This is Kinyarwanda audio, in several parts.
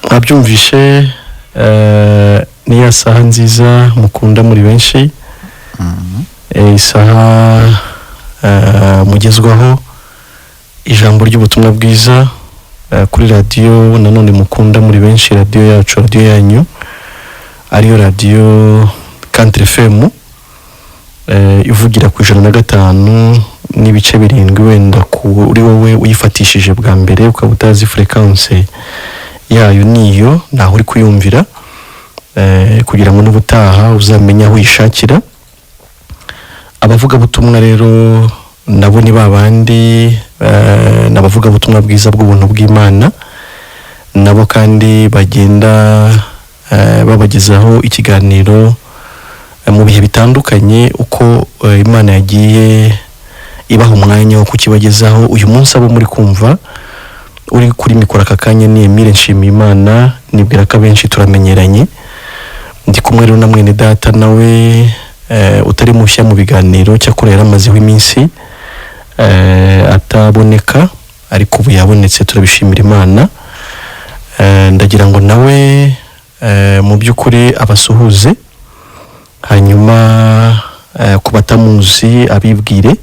abyumvishe ni ya saha nziza mukunda muri benshi, isaha mugezwaho ijambo ry'ubutumwa bwiza kuri radio nanone mukunda muri benshi, radio yacu, radio yanyu ariyo radio Country FM ivugira ku 105 n'ibice 7 wenda kuri wowe uyifatishije bwa mbere ukaba utazi frequency yayo niyo naho uri kuyumvira, kugira ngo n'ubutaha uzamenya aho ishakira. Abavuga butumwa rero nabo ni babandi nabavuga butumwa bwiza bw'ubuntu bw'Imana, nabo kandi bagenda babagezaho ikiganiro mu bihe bitandukanye uko Imana yagiye ibaha umwanya wo kukibagezaho. Uyu munsi abo muri kumva uri kuri mikoro aka kanya ni Emile Nshimiyimana, nibwira ko benshi turamenyeranye. Ndi kumwe rero na mwene data nawe utari mushya mu biganiro, cyakora yaramazeho iminsi ataboneka, ariko ubu yabonetse, turabishimira Imana. Ndagira ngo nawe mu by'ukuri abasuhuze, hanyuma kubatamuzi abibwire,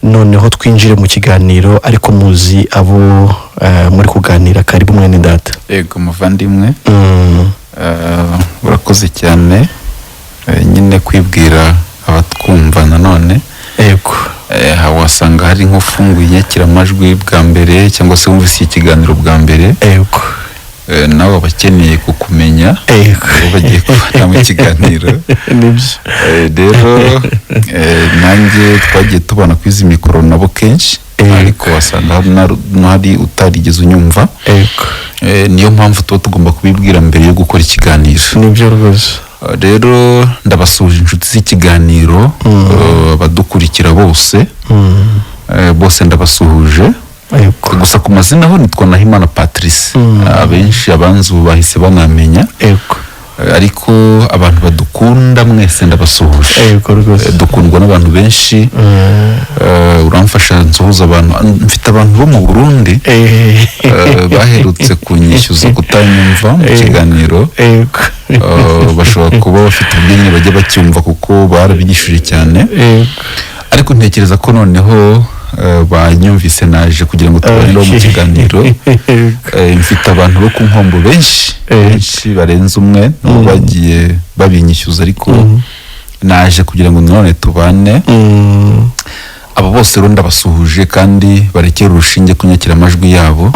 noneho twinjire mu kiganiro ariko muzi abo muri kuganira. Karibu mwene data. Yego muvandimwe, urakoze cyane nyine kwibwira abatwumva. Nanone yego wasanga hari nk'ufunguye inyakiramajwi bwa mbere cyangwa se wumvise ikiganiro bwa mbere, yego nawe bakeneye kukumenya bagiye kubana mu kiganiro. Rero nanjye twagiye tubana kwizi mikoro nabo kenshi, ariko wasanga hari utarigeze unyumva. Niyo mpamvu tuba tugomba kubibwira mbere yo gukora ikiganiro. Nibyo rwose. Rero ndabasuhuje inshuti z'ikiganiro, abadukurikira bose bose ndabasuhuje. Gusa ku mazina ho nitwa Nahimana Patrice, abenshi abanzi bahise banamenya, ariko abantu badukunda mwese ndabasuhuje. Dukundwa n'abantu benshi, uramfasha nsuhuza abantu. Mfite abantu bo mu Burundi baherutse kunyishyuza kutanyumva mu kiganiro, bashobora kuba bafite ubwenge bajya bacyumva kuko barabigishije cyane, ariko ntekereza ko noneho banyumvise naje kugira ngo tubane mu kiganiro. Mfite abantu bo ku nkombo benshi barenze umwe bagiye babinyishyuza, ariko naje kugira ngo none tubane. Abo bose rero ndabasuhuje kandi barekera urushinge kunyakira amajwi yabo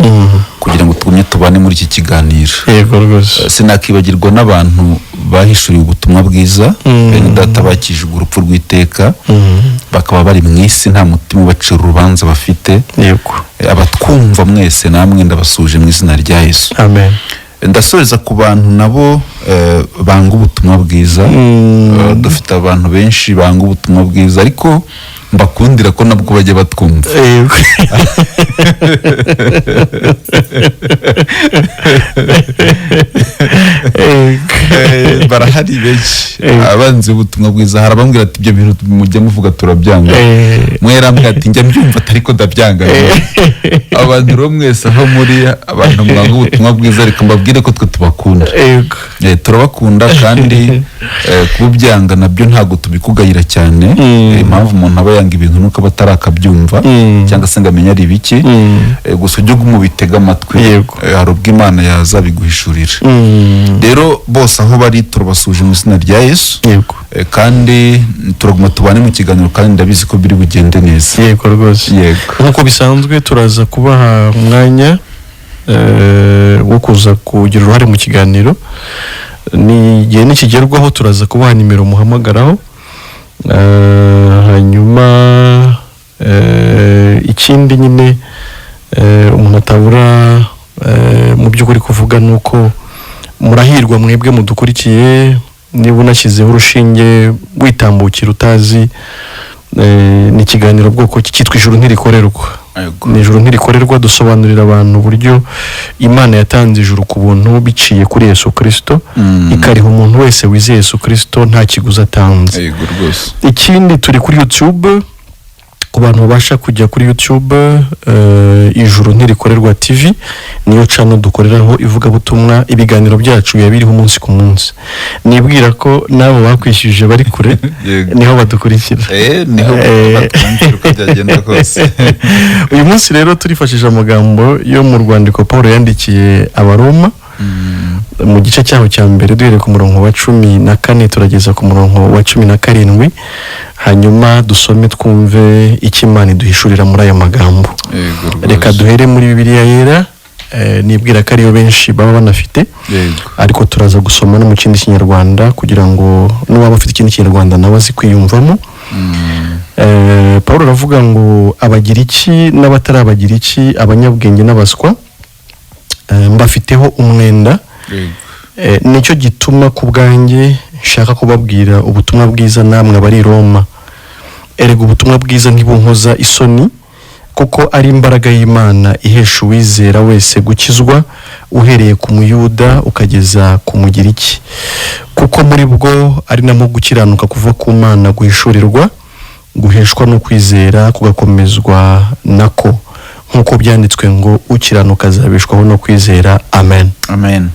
kugira ngo tugumye tubane muri iki kiganiro. Yego rwose. Sinakibagirwa n'abantu bahishuriye ubutumwa bwiza, bene data bakijwe urupfu rw'iteka, bakaba bari mu isi nta mutima ubacira urubanza bafite. Yego. Abatwumva mwese namwe ndabasuje mu izina rya Yesu. Amen. Ndasoreza ku bantu nabo banga ubutumwa bwiza. Dufite abantu benshi banga ubutumwa bwiza, ariko mbakundira ko nabwo bajya batwumva. Barahari benshi abanzi ubutumwa bwiza. Harabambwira ati ibyo bintu mujya muvuga turabyanga, mwerambwira ati njya mbyumva ariko ndabyanga. Abantu rero mwese aho muri abantu mwanga ubutumwa bwiza, reka mbabwire ko twe tubakunda. Turabakunda kandi kubyanga nabyo ntago tubikugayira cyane. Impamvu umuntu aba yanga ibintu nuko batarakabyumva cyangwa se ngamenya ari biki, gusa ujye gumubitega amatwi, hari ubwo Imana yazabiguhishurira. Rero bose aho bari turabasuje mu izina rya Yesu, kandi turaguma tubane mu kiganiro kandi ndabizi ko biri bugende neza. Yego rwose. Nkuko bisanzwe turaza kubaha umwanya wo kuza kugira uruhare mu kiganiro. Ni igihe nikigerwaho turaza kubaha nimero muhamagaraho, hanyuma ikindi nyine umuntu atabura mu by'ukuri kuvuga nuko murahirwa mwebwe mudukurikiye. Niba unashyizeho urushinge witambukira utazi, ni ikiganiro bwoko cyitwa Ijuru Ntirikorerwa. Ni Ijuru Ntirikorerwa, dusobanurira abantu uburyo Imana yatanze ijuru ku buntu biciye kuri Yesu Kristo, ikariha umuntu wese wizeye Yesu Kristo nta kiguzi atanze. Ikindi turi kuri YouTube ku bantu babasha kujya kuri YouTube, Ijuru Ntirikorerwa TV niyo channel dukoreraho ivugabutumwa, ibiganiro byacu biriho umunsi ku munsi. Nibwira ko nabo bakwishyuje bari kure niho badukurikira, niho batumvira byagenda kose. Uyu munsi rero turifashisha amagambo yo mu rwandiko Paulo yandikiye Abaroma mu gice cyaho cya mbere, duhere ku murongo wa 14 turageza ku murongo wa 17, hanyuma dusome twumve icyo Imana iduhishurira muri aya magambo. Reka duhere muri Bibiliya yera, nibwira ko ariyo benshi baba banafite, ariko turaza gusoma no mu kindi kinyarwanda kugira ngo n'uwaba afite ikindi kinyarwanda nawe azi kwiyumvamo. Paulo aravuga ngo Abagiriki n'abatarabagiriki, abanyabwenge n'abaswa, mbafiteho umwenda. Nicyo gituma ku bwanjye nshaka kubabwira ubutumwa bwiza namwe abari Roma. Erega ubutumwa bwiza ntibunkoza isoni, kuko ari imbaraga y'Imana ihesha uwizera wese gukizwa, uhereye ku Muyuda ukageza ku Mugiriki, kuko muri bwo ari namo gukiranuka kuva ku Mana guhishurirwa, guheshwa no kwizera kugakomezwa nako, nkuko byanditswe ngo ukiranuka azabeshwaho no kwizera. Amen. Amen.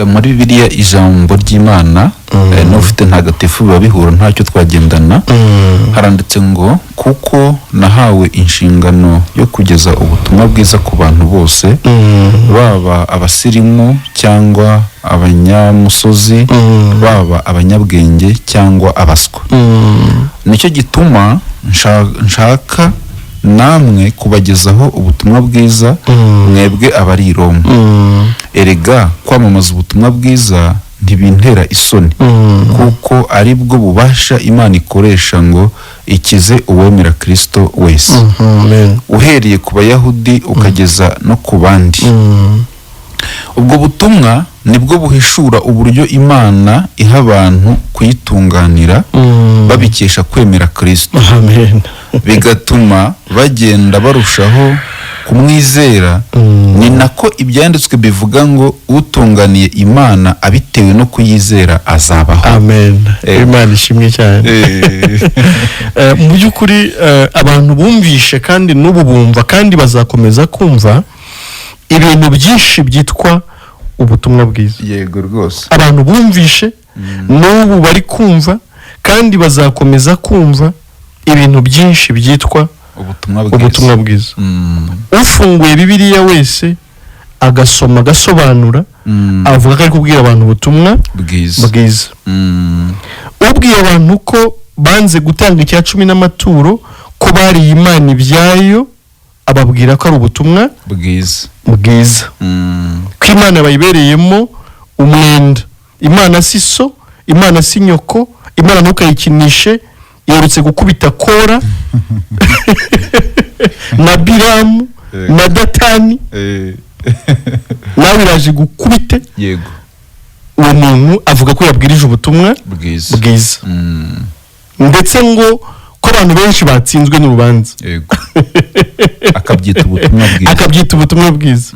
Muri Bibiliya ijambo ry'Imana n'ufite ntagatifu biba bihura ntacyo twagendana. Haranditse ngo kuko nahawe inshingano yo kugeza ubutumwa bwiza ku bantu bose, baba abasirimu cyangwa abanyamusozi, baba abanyabwenge cyangwa abaswa. Nicyo gituma nshaka namwe kubagezaho ubutumwa bwiza, mwebwe abari Roma. Erega kwamamaza ubutumwa bwiza ntibintera isoni, kuko ari bwo bubasha Imana ikoresha ngo ikize uwemera Kristo wese, uhereye ku Bayahudi ukageza no ku bandi. Ubwo butumwa nibwo buhishura uburyo Imana iha abantu kuyitunganira babikesha kwemera Kristo. Amen. Bigatuma bagenda barushaho kumwizera. Ni nako ibyanditswe bivuga ngo utunganiye Imana abitewe no kuyizera azabaho. Amen. Imana ishimwe cyane. Mu by'ukuri abantu bumvishe kandi n'ubu bumva kandi bazakomeza kumva ibintu byinshi byitwa ubutumwa bwiza. Yego rwose. Abantu bumvishe n'ubu bari kumva kandi bazakomeza kumva ibintu byinshi byitwa ubutumwa bwiza. Ufunguye Bibiliya wese agasoma agasobanura, avuga ko ari kubwira abantu ubutumwa bwiza. Ubwiye abantu ko banze gutanga icya 10 n'amaturo, ko bari Imana ibyayo, ababwira ko ari ubutumwa bwiza. Ko Imana bayibereyemo umwenda. Imana si so, Imana si nyoko, Imana ntukayikinishe, yerutse gukubita Kora na Biramu na Datani, nawe iraje gukubite. Yego. Uwo muntu avuga ko yabwirije ubutumwa bwiza. Ndetse ngo ko abantu benshi batsinzwe n'urubanza. Yego. Akabyita ubutumwa bwiza.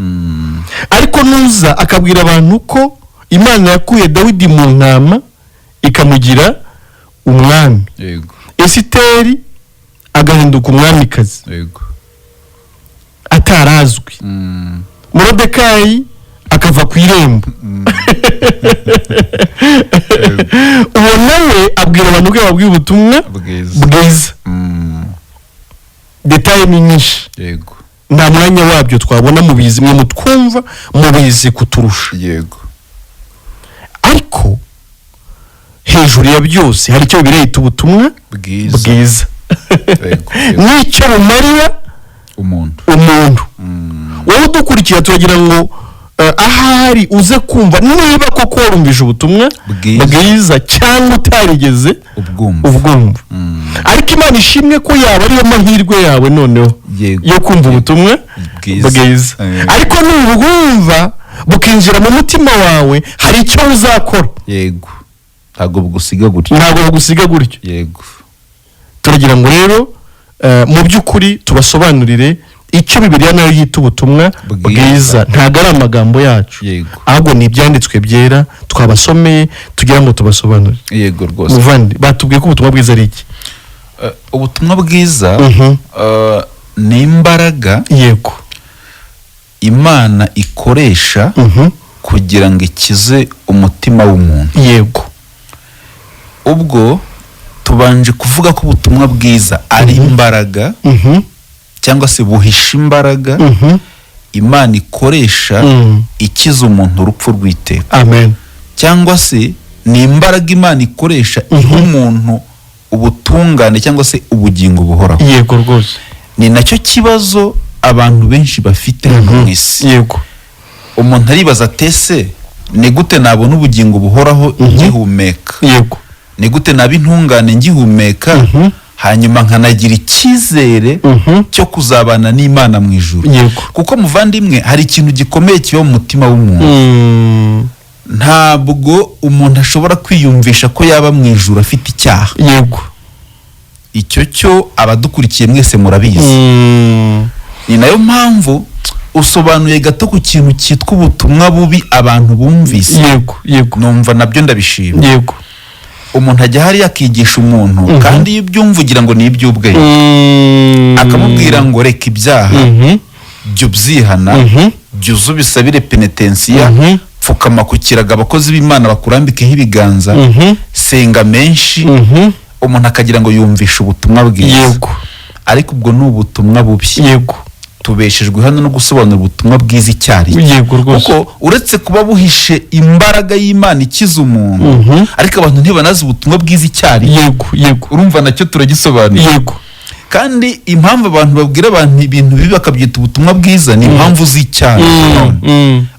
Ariko nuza akabwira abantu ko Imana yakuye Dawidi mu ntama ikamugira umwami. Yego. Esiteri agahinduka umwamikazi. Yego. Atarazwi. Morodekayi akava ku irembo. Uwo nawe abwira abantu ko yababwiye ubutumwa bwiza. Detaye ni nyinshi. Yego. Nta mwanya wabyo twabona mu bizi mwe mutwumva mubizi kuturusha. Yego. Ariko hejuru ya byose hari icyo bireta ubutumwa bwiza. N'icyo bumarira umuntu. Wowe udukurikira turagira ngo ahari uze kumva niba koko warumvise ubutumwa bwiza cyangwa utarigeze ubwumva. Ariko Imana ishimwe ko yaba ariyo mahirwe yawe noneho yo kumva ubutumwa bwiza. Ariko nubwumva bukinjira mu mutima wawe, hari icyo uzakora. Yego. Ntabwo bugusiga gutyo. Yego. Turagira ngo rero mu by'ukuri tubasobanurire icyo Bibiliya nayo yita ubutumwa bwiza. Ntabwo ari amagambo yacu, ahubwo ni ibyanditswe byera twabasomeye tugira ngo tubasobanurire. Yego rwose. Muvandi batubwiye ko ubutumwa bwiza ari iki? ubutumwa bwiza ni imbaraga yego Imana ikoresha kugira ngo ikize umutima w'umuntu. Yego. Ubwo tubanje kuvuga ko ubutumwa bwiza ari imbaraga cyangwa se buhisha imbaraga Imana ikoresha ikiza umuntu urupfu rw'iteka. Amen. Cyangwa se ni imbaraga Imana ikoresha iha umuntu ubutungane cyangwa se ubugingo buhoraho. Yego rwose. Ni nacyo kibazo abantu benshi bafite hano mu isi. Yego. Umuntu aribaza tese ni gute nabona ubugingo buhoraho ngihumeka? Yego. Ni gute naba intungane ngihumeka hanyuma nkanagira icyizere cyo kuzabana n'Imana mu ijuru? Yego. Kuko muvandimwe hari ikintu gikomeye kiba mu mutima w'umuntu. Ntabwo umuntu ashobora kwiyumvisha ko yaba mu ijuru afite icyaha. Yego. Icyo cyo abadukurikiye mwese murabizi. Ni nayo mpamvu usobanuye gato ku kintu cyitwa ubutumwa bubi abantu bumvise. Yego. Yego. Numva nabyo ndabishima. Yego. Umuntu ajya hari akigisha umuntu kandi iyo ubyumva ugira ngo ni iby'ubwenge, akamubwira ngo reka ibyaha byo byihana byo uzubisabire penetensiya, pfukama ku kiraga abakozi b'Imana bakurambikeho ibiganza, senga menshi. Umuntu akagira ngo yumvishe ubutumwa bwiza. Yego. Ariko ubwo ni ubutumwa bubi. Yego. Tubeshejwe hano no gusobanura ubutumwa bwiza icyari. Yego rwose. Kuko uretse kuba buhishe imbaraga y'Imana ikiza umuntu, ariko abantu ntibanazi ubutumwa bwiza icyari. Yego. Yego. Urumva nacyo turagisobanura. Yego. Kandi impamvu abantu babwira abantu ibintu bibi bakabyita ubutumwa bwiza ni impamvu z'icyaha.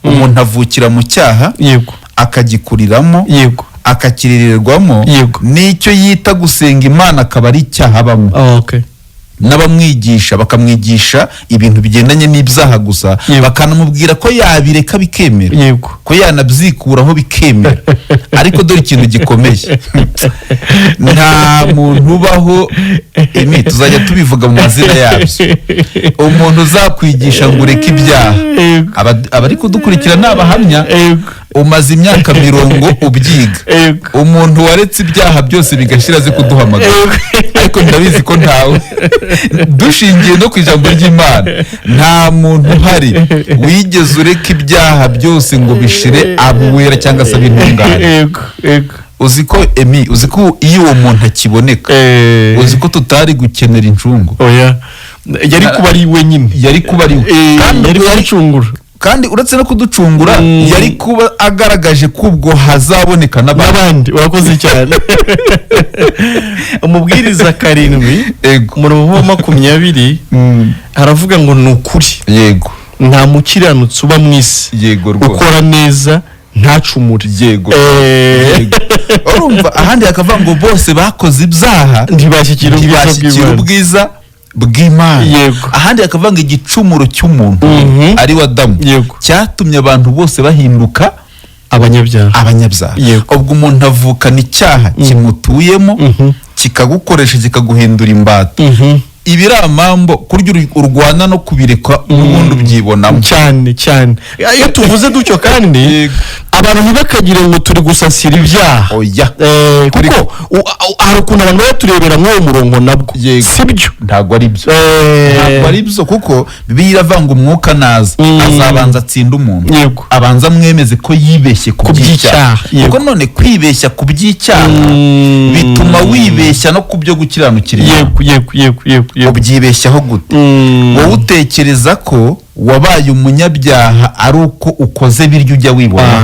Umuntu avukira mu cyaha, yego, akagikuriramo, yego, akakiririrwamo, nicyo yita gusenga Imana akaba ari icyaha abamo. Okay. N'abamwigisha bakamwigisha ibintu bigendanye n'ibyaha gusa, bakanamubwira ko yabireka bikemera, yego, ko yanabyikuraho bikemera. Ariko dore ikintu gikomeye, nta muntu ubaho, tuzajya tubivuga mu mazina yabyo, umuntu uzakwigisha ngo ureke ibyaha. Abari kudukurikira ni abahamya, umaze imyaka 40 ubyiga. Umuntu waretse ibyaha byose bigashira azi kuduhamagara, ariko ndabizi ko ntawe. Dushingiye no ku ijambo ry'Imana, nta muntu uhari wigeze ureka ibyaha byose ngo bishire abuwera cyangwa se abintungane. Uziko uziko iyo uwo muntu akiboneka, uziko tutari gukenera incungu. Oya, yari kuba ari wenyine, yari kuba ari kandi yari kwicungura. Kandi uretse no kuducungura, yari kuba agaragaje ko ubwo hazaboneka n'abandi. Urakoze cyane. Umubwiriza 7 umurongo wa 20 haravuga ngo ni ukuri, yego, nta mukiranutsi uba mu isi, yego rwose, ukora neza ntacumure, yego. Urumva ahandi akavuga ngo bose bakoze ibyaha ntibashyikira ubwiza bw'Imana. Ahandi akavuga ngo igicumuro cy'umuntu ari wa Adamu cyatumye abantu bose bahinduka abanyabyaha. Ubwo umuntu avukana icyaha kimutuyemo, kikagukoresha kikaguhindura imbata. Ibiramambo kurya urwana no kubireka n'ubundi ubyibonamo cyane cyane. Iyo tuvuze dutyo kandi abantu ntibakagire ngo turi gusasira ibyaha. Oya, kuko hari ukuntu abantu baturebera nk'uwo murongo nabwo sibyo. Ntabwo ari byo, ntabwo ari byo, kuko Bibiliya iravanga umwuka naza azabanza atsinda umuntu, abanza mwemeze ko yibeshye ku by'icyaha. Kuko none kwibeshya ku by'icyaha bituma wibeshya no ku byo gukiranukira. Yego. Ubyibeshyaho gute? Wowe utekereza ko wabaye umunyabyaha ari uko ukoze biryo ujya wibona.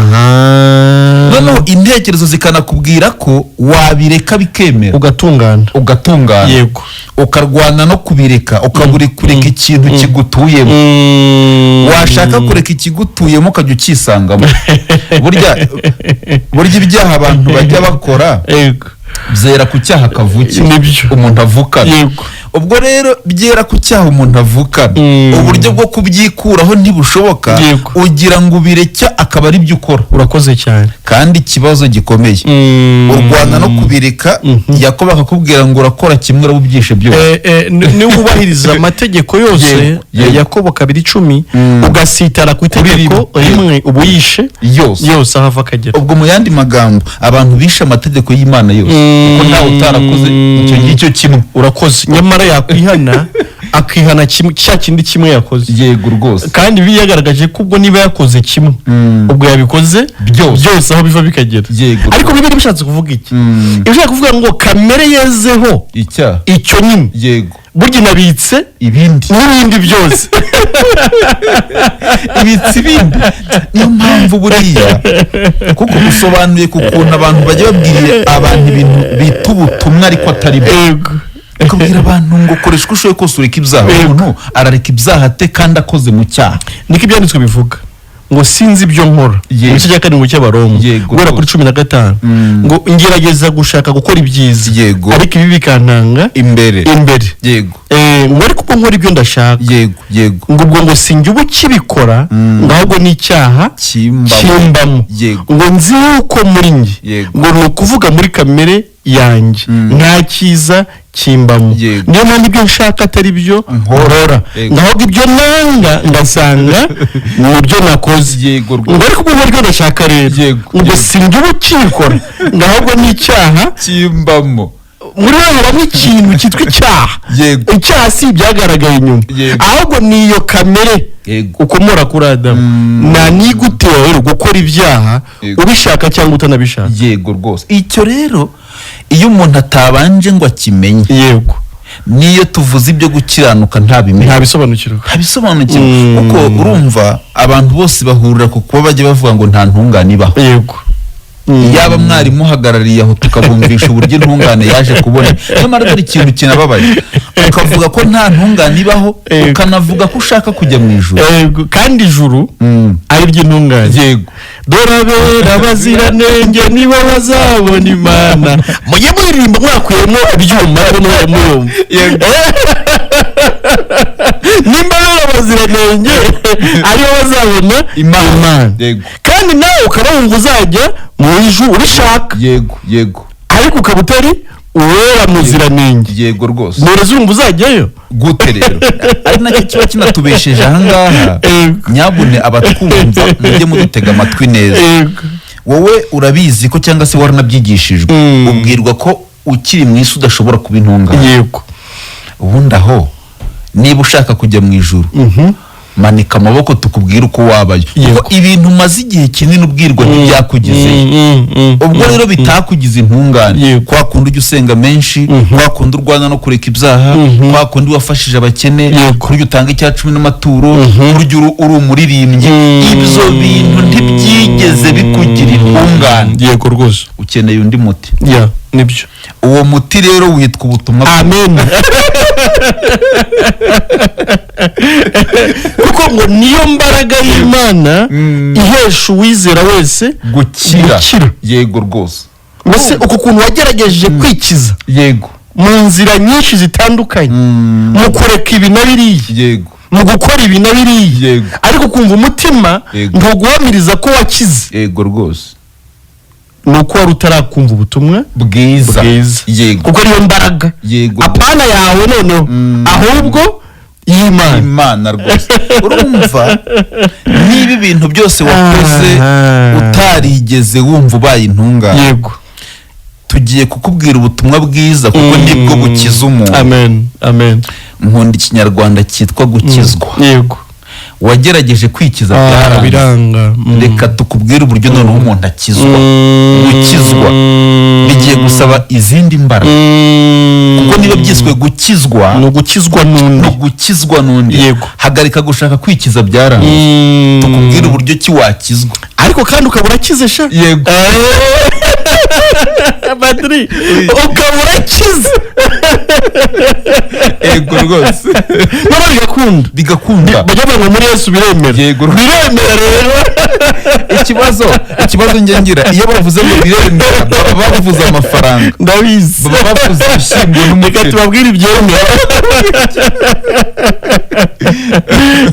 Noneho intekerezo zikanakubwira ko wabireka bikemera, ugatungana, yego, ukarwana no kubireka, ukabura kureka ikintu kigutuyemo. Washaka kureka ikigutuyemo ukajya ukisangamo. burya ibyaha abantu bajya bakora byera ku cyaha kavukire umuntu avukana. ubwo rero byera ku cyaha umuntu avukana uburyo bwo kubyikuraho ntibushoboka ugira ngo ubireke akaba ari byo ukora. urakoze cyane. kandi ikibazo gikomeye urwana no kubireka Yakobo akakubwira ngo urakora kimwe urabubyishe byose. niba ubahiriza amategeko yose Yakobo 2:10 ugasitara ku itegeko rimwe ubuyishe yose ahava akagera. ubwo mu yandi magambo abantu bishe amategeko y'Imana yose kuko ntawe utarakoze icyo ngicyo kimwe. urakoze nyamara yakwihana akihana cya kindi kimwe yakoze. yego rwose. kandi biyagaragaje ko ubwo niba yakoze kimwe ubwo yabikoze byose aho biva bikagera. ariko bibiri bishatse kuvuga iki? ibishaka kuvuga ngo kamere yezeho icyo nyine yego burya inabitse ibindi n'ibindi byose ibitse ibindi. niyo mpamvu buriya kuko usobanuye ku kuntu abantu bajya babwira abantu ibintu bita ubutumwa ariko atari byo. ukabwira abantu ngo koresha uko ushoboye kose ureka ibyaha. umuntu arareka ibyaha ate kandi akoze mu cyaha? niko ibyanditswe bivuga ngo sinzi ibyo nkora mu gice cya 7 cy'Abaroma guhera kuri 15 ngo ngerageza gushaka gukora ibyiza ariko ibi bikantanga imbere. yego ngo ariko uko nkora ibyo ndashaka yego ngo ubwo ngo sinjye ubu kibikora ngahubwo n'icyaha kimbamo ngo nzi uko muri njye ngo ni ukuvuga muri kamere yanjye nta cyiza kimbamo. niyo mpamvu ibyo nshaka atari byo nkorora ngahubwo ibyo nanga ngasanga nibyo nakoze. ngo ariko ubwo nkora ibyo ndashaka rero ngo sinjye ubu kibikora ngahubwo n'icyaha kimbamo. muri wowe harimo ikintu cyitwa icyaha. icyaha si ibyagaragaye inyuma ahubwo ni iyo kamere ukomora kuri Adamu. nigutera rero gukora ibyaha ubishaka cyangwa utanabishaka. yego rwose. icyo rero iyo umuntu atabanje ngo akimenye niyo tuvuze ibyo gukiranuka ntabisobanukirwa kuko urumva abantu bose bahurira ku kuba bajya bavuga ngo nta ntungane ibaho. yaba mwari muhagarariye aho tukabumvisha uburyo intungane yaje kubona. nyamara ari ikintu kinababaje ukavuga ko nta ntungane ibaho ukanavuga ko ushaka kujya mu ijuru kandi ijuru ari ry'intungane. dore abera baziranenge nibo bazabona Imana. mujye muririmba mwakuyemo ibyuma muyumva nimba abera baziranenge aribo bazabona Imana. kandi nawe ukaba wumva uzajya mu ijuru ubishaka. yego ariko ukaba utari uwera muziranenge. yego rwose. ntureze urumva uzajyayo gute rero? ari nacyo kiba kinatubesheje ahangaha. nyabune abatwumva mujye mudutega amatwi neza. wowe urabizi ko cyangwa se waranabyigishijwe ubwirwa ko ukiri mu isi udashobora kuba intungane. ubundi aho niba ushaka kujya mu ijuru manika amaboko tukubwira uko wabayo. kuko ibintu umaze igihe kinini ubwirwa ntibyakugizeyo. ubwo rero bitakugize intungane kwa kundi ujya usenga menshi, kwa kundi urwana no kureka ibyaha, kwa kundi wafashije abakene, kurya utanga icya 10 n'amaturo, kurya uri umuririmbyi. ibyo bintu ntibyigeze bikugira intungane. yego rwose. ukeneye undi muti. nibyo. uwo muti rero witwa ubutumwa. amen. kuko ngo niyo mbaraga y'Imana ihesha uwizera wese gukira. yego rwose. mbese uko kuntu wagerageje kwikiza mu nzira nyinshi zitandukanye mu kureka ibi na biriya mu gukora ibi na biriya ariko kumva umutima ntuguhamiriza ko wakize. yego rwose. nuko wari utarakumva ubutumwa bwiza. kuko ariyo mbaraga apana yawe noneho ahubwo y'Imana rwose. urumva niba ibintu byose wakoze utarigeze wumva ubaye intungane tugiye kukubwira ubutumwa bwiza kuko nibwo bukiza umuntu. amen. nkunda ikinyarwanda cyitwa gukizwa. wagerageje kwikiza biranga. reka tukubwire uburyo noneho umuntu akizwa. gukizwa bigiye gusaba izindi mbaraga kuko niba byiswe gukizwa no gukizwa n'undi. hagarika gushaka kwikiza byaranze tukubwire uburyo ki wakizwa ariko kandi ukaba urakize sha. Padiri ukaba urakize. Yego rwose. None bigakunda bajya ngo muri Yesu biremera. Yego biremera rero. ikibazo njye ngira iyo bavuze ngo biremera baba bavuze amafaranga, ndabizi, baba bavuze ibishyimbo n'umuceri. Tubabwira ibyemera.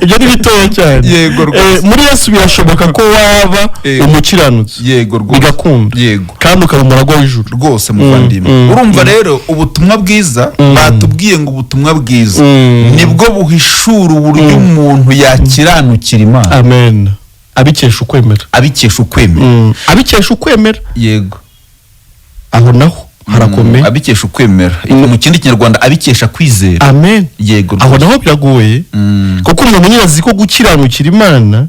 Ibyo ni bitoya cyane. Yego rwose. Muri Yesu birashoboka ko waba umukiranutsi. Yego rwose. Bigakunda. Yego. Kandi ukaba umuragwa w'ijuru rwose muvandimwe. Urumva rero ubutumwa bwiza batubwiye ngo ubutumwa bwiza nibwo buhishura uburyo umuntu yakiranukira Imana. Amen. Abikesha ukwemera. Abikesha ukwemera. Yego. Aho naho harakomeye. Abikesha ukwemera. Mu kindi Kinyarwanda abikesha kwizera. Amen. Yego. Aho naho biragoye. Kuko umuntu nyazi ko gukiranukira Imana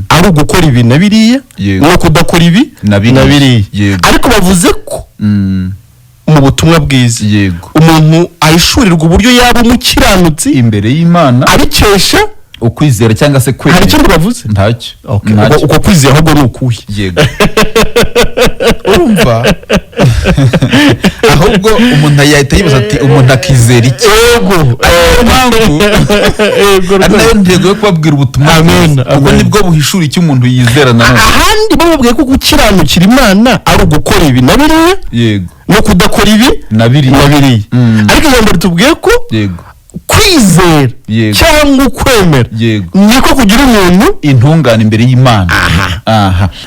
ari ugukora ibi na biriya no kudakora ibi na biriya. Ariko bavuze ko mu butumwa bwiza umuntu ahishurirwa uburyo yaba umukiranutsi imbere y'Imana abikesha ukwizera cyangwa se kwemera. Hari icyo bavuze? Ntacyo. Uko kwizera ahubwo ni ukuye. Yego. Urumva ahubwo umuntu yahita yibaza ati umuntu akizera iki? Yego. Nayo ntego yo kubabwira ubutumwa. Ubwo nibwo buhishura icyo umuntu yizera nanone. Ahandi bababwiye ko gukiranukira Imana ari ugukora ibi na biriya. Yego. No kudakora ibi na biriya. Ariko ijambo ritubwiye ko kwizera cyangwa ukwemera niko kugira umuntu intungane imbere y'Imana.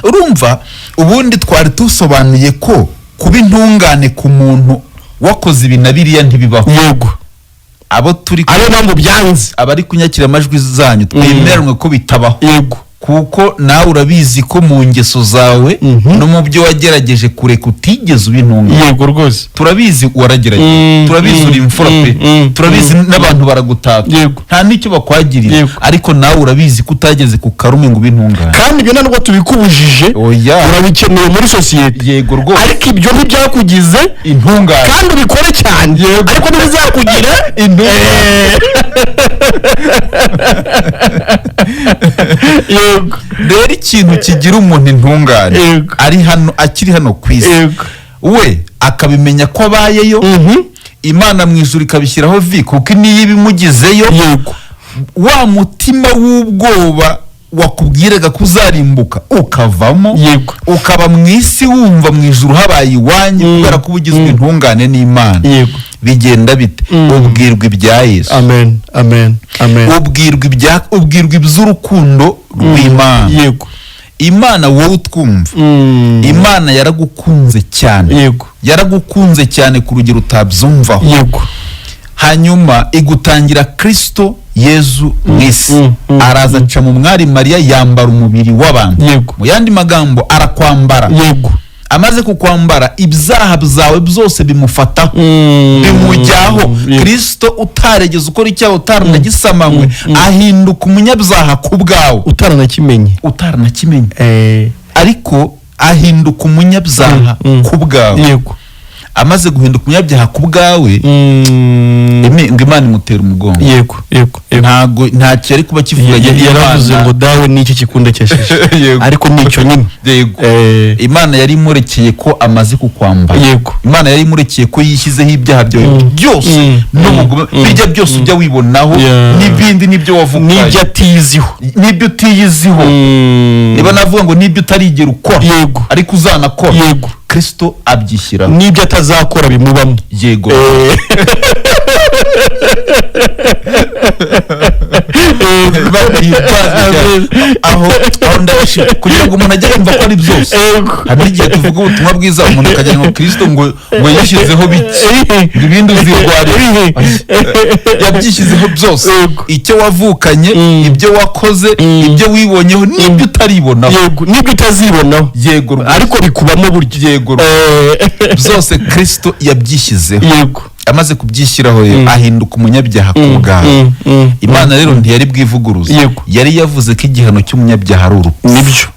Urumva ubundi twari tusobanuye ko kuba intungane ku muntu wakoze ibi na biriya ntibibaho. Yego. Abo turi ariyo mpamvu byanze abari kunyakira amajwi zanyu twemeranywe ko bitabaho. Yego. Kuko nawe urabizi ko mu ngeso zawe no mu byo wagerageje kureka utigeze ubintunganya. Yego rwose. Turabizi waragerageje. Turabizi uri imfura pe. Turabizi n'abantu baragutaka. Nta n'icyo bakwagirira. Ariko nawe urabizi ko utageze ku karume ngo ubintunganye. Kandi ibyo ntabwo tubikubujije. Urabikeneye muri sosiyete. Yego rwose. Ariko ibyo ntibyakugize intungane. Kandi ubikore cyane. Ariko ntibizakugira intungane. Rero ikintu kigira umuntu intungane ari hano akiri hano ku isi we akabimenya ko abayeyo Imana mu ijuru ikabishyiraho kuko niyo ibimugizeyo wa mutima w'ubwoba wakubwiraga kuzarimbuka ukavamo ukaba mu isi wumva mu ijuru habaye iwanyu kubera ko ubugizwe intungane n'Imana. Bigenda bite? Ubwirwa ibya Yesu. Amen. Ubwirwa iby'urukundo rw'Imana. Imana wowe utwumva. Imana yaragukunze cyane. Yaragukunze cyane ku rugero utabyumvaho. Hanyuma igutangira Kristo Yezu mwisi. Araza aca mu mwari Mariya yambara umubiri w'abantu. Mu yandi magambo arakwambara. Amaze kukwambara ibyaha byawe byose bimufataho bimujyaho. Kristo utaregeze ukora icyaha utaranagisamanywe ahinduka umunyabyaha ku bwawe utaranakimenye ariko ahinduka umunyabyaha ku bwawe. Amaze guhinduka umunyabyaha ku bwawe ngo Imana imutera umugongo. Ntago ntacyo ari kuba kivuganye n'Imana. Yaravuze ngo dawe n'iki kikundekesheje. Ariko nicyo nyine. Imana yari imurekeye ko amaze kukwambara. Imana yari imurekeye ko yishyizeho ibyaha byawe byose n'ubugome bijya byose ujya wibonaho n'ibindi nibyo wavuga n'ibyo utiyiziho niba navuga ngo n'ibyo utarigera ukora ariko uzanakora. Kristo abyishyiraho n'ibyo atazakora bimubamo. Yego. aho ndabashimye kugira ngo umuntu ajye yumva ko ari byose. Hari igihe tuvuga ubutumwa bwiza umuntu akagira ngo Kristo ngo yishyizeho bike ibindi uzirwarira. Yabyishyizeho byose. Icyo wavukanye, ibyo wakoze, ibyo wibonyeho n'ibyo utaribonaho. N'ibyo utazibonaho. Ariko bikubamo buryo. Byose Kristo yabyishyizeho. Amaze kubyishyiraho ahinduka umunyabyaha ku bwawe. Imana rero ntiyari bwivuguruze. Yari yavuze ko igihano cy'umunyabyaha ari urupfu. Nibyo.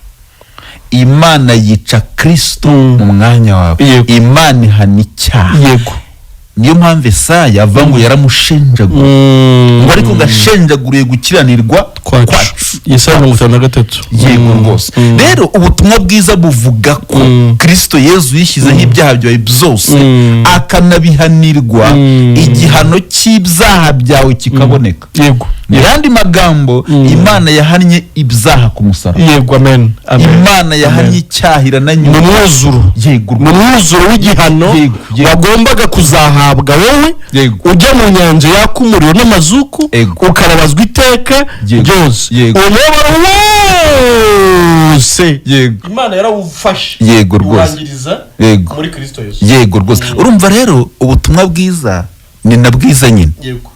Imana yica Kristo mu mwanya wawe. Imana ihana icyaha. Niyo mpamvu Yesaya avuga ngo yaramushenjaguye. Ngo ariko gashenjaguriye gukiranirwa kwacu. Yesaya 53. yego rwose. Rero ubutumwa bwiza buvuga ko Kristo Yezu yishyizeho ibyaha byawe byose akanabihanirwa, igihano cy'ibyaha byawe kikaboneka. Yego. Yandi magambo, Imana yahannye ibyaha ku musaraba. Yego, amen. Imana yahannye icyahira na nyuma. Yego, mu mwuzuro w'igihano wagombaga kuzahabwa wowe ujya mu nyanja yaka umuriro n'amazuku ukarabazwa iteka ryose. Umubabaro wose Imana yarawufashe. Yego rwose. Muri Kristo Yesu. Yego rwose. Urumva rero ubutumwa bwiza ni na bwiza nyine. Yego.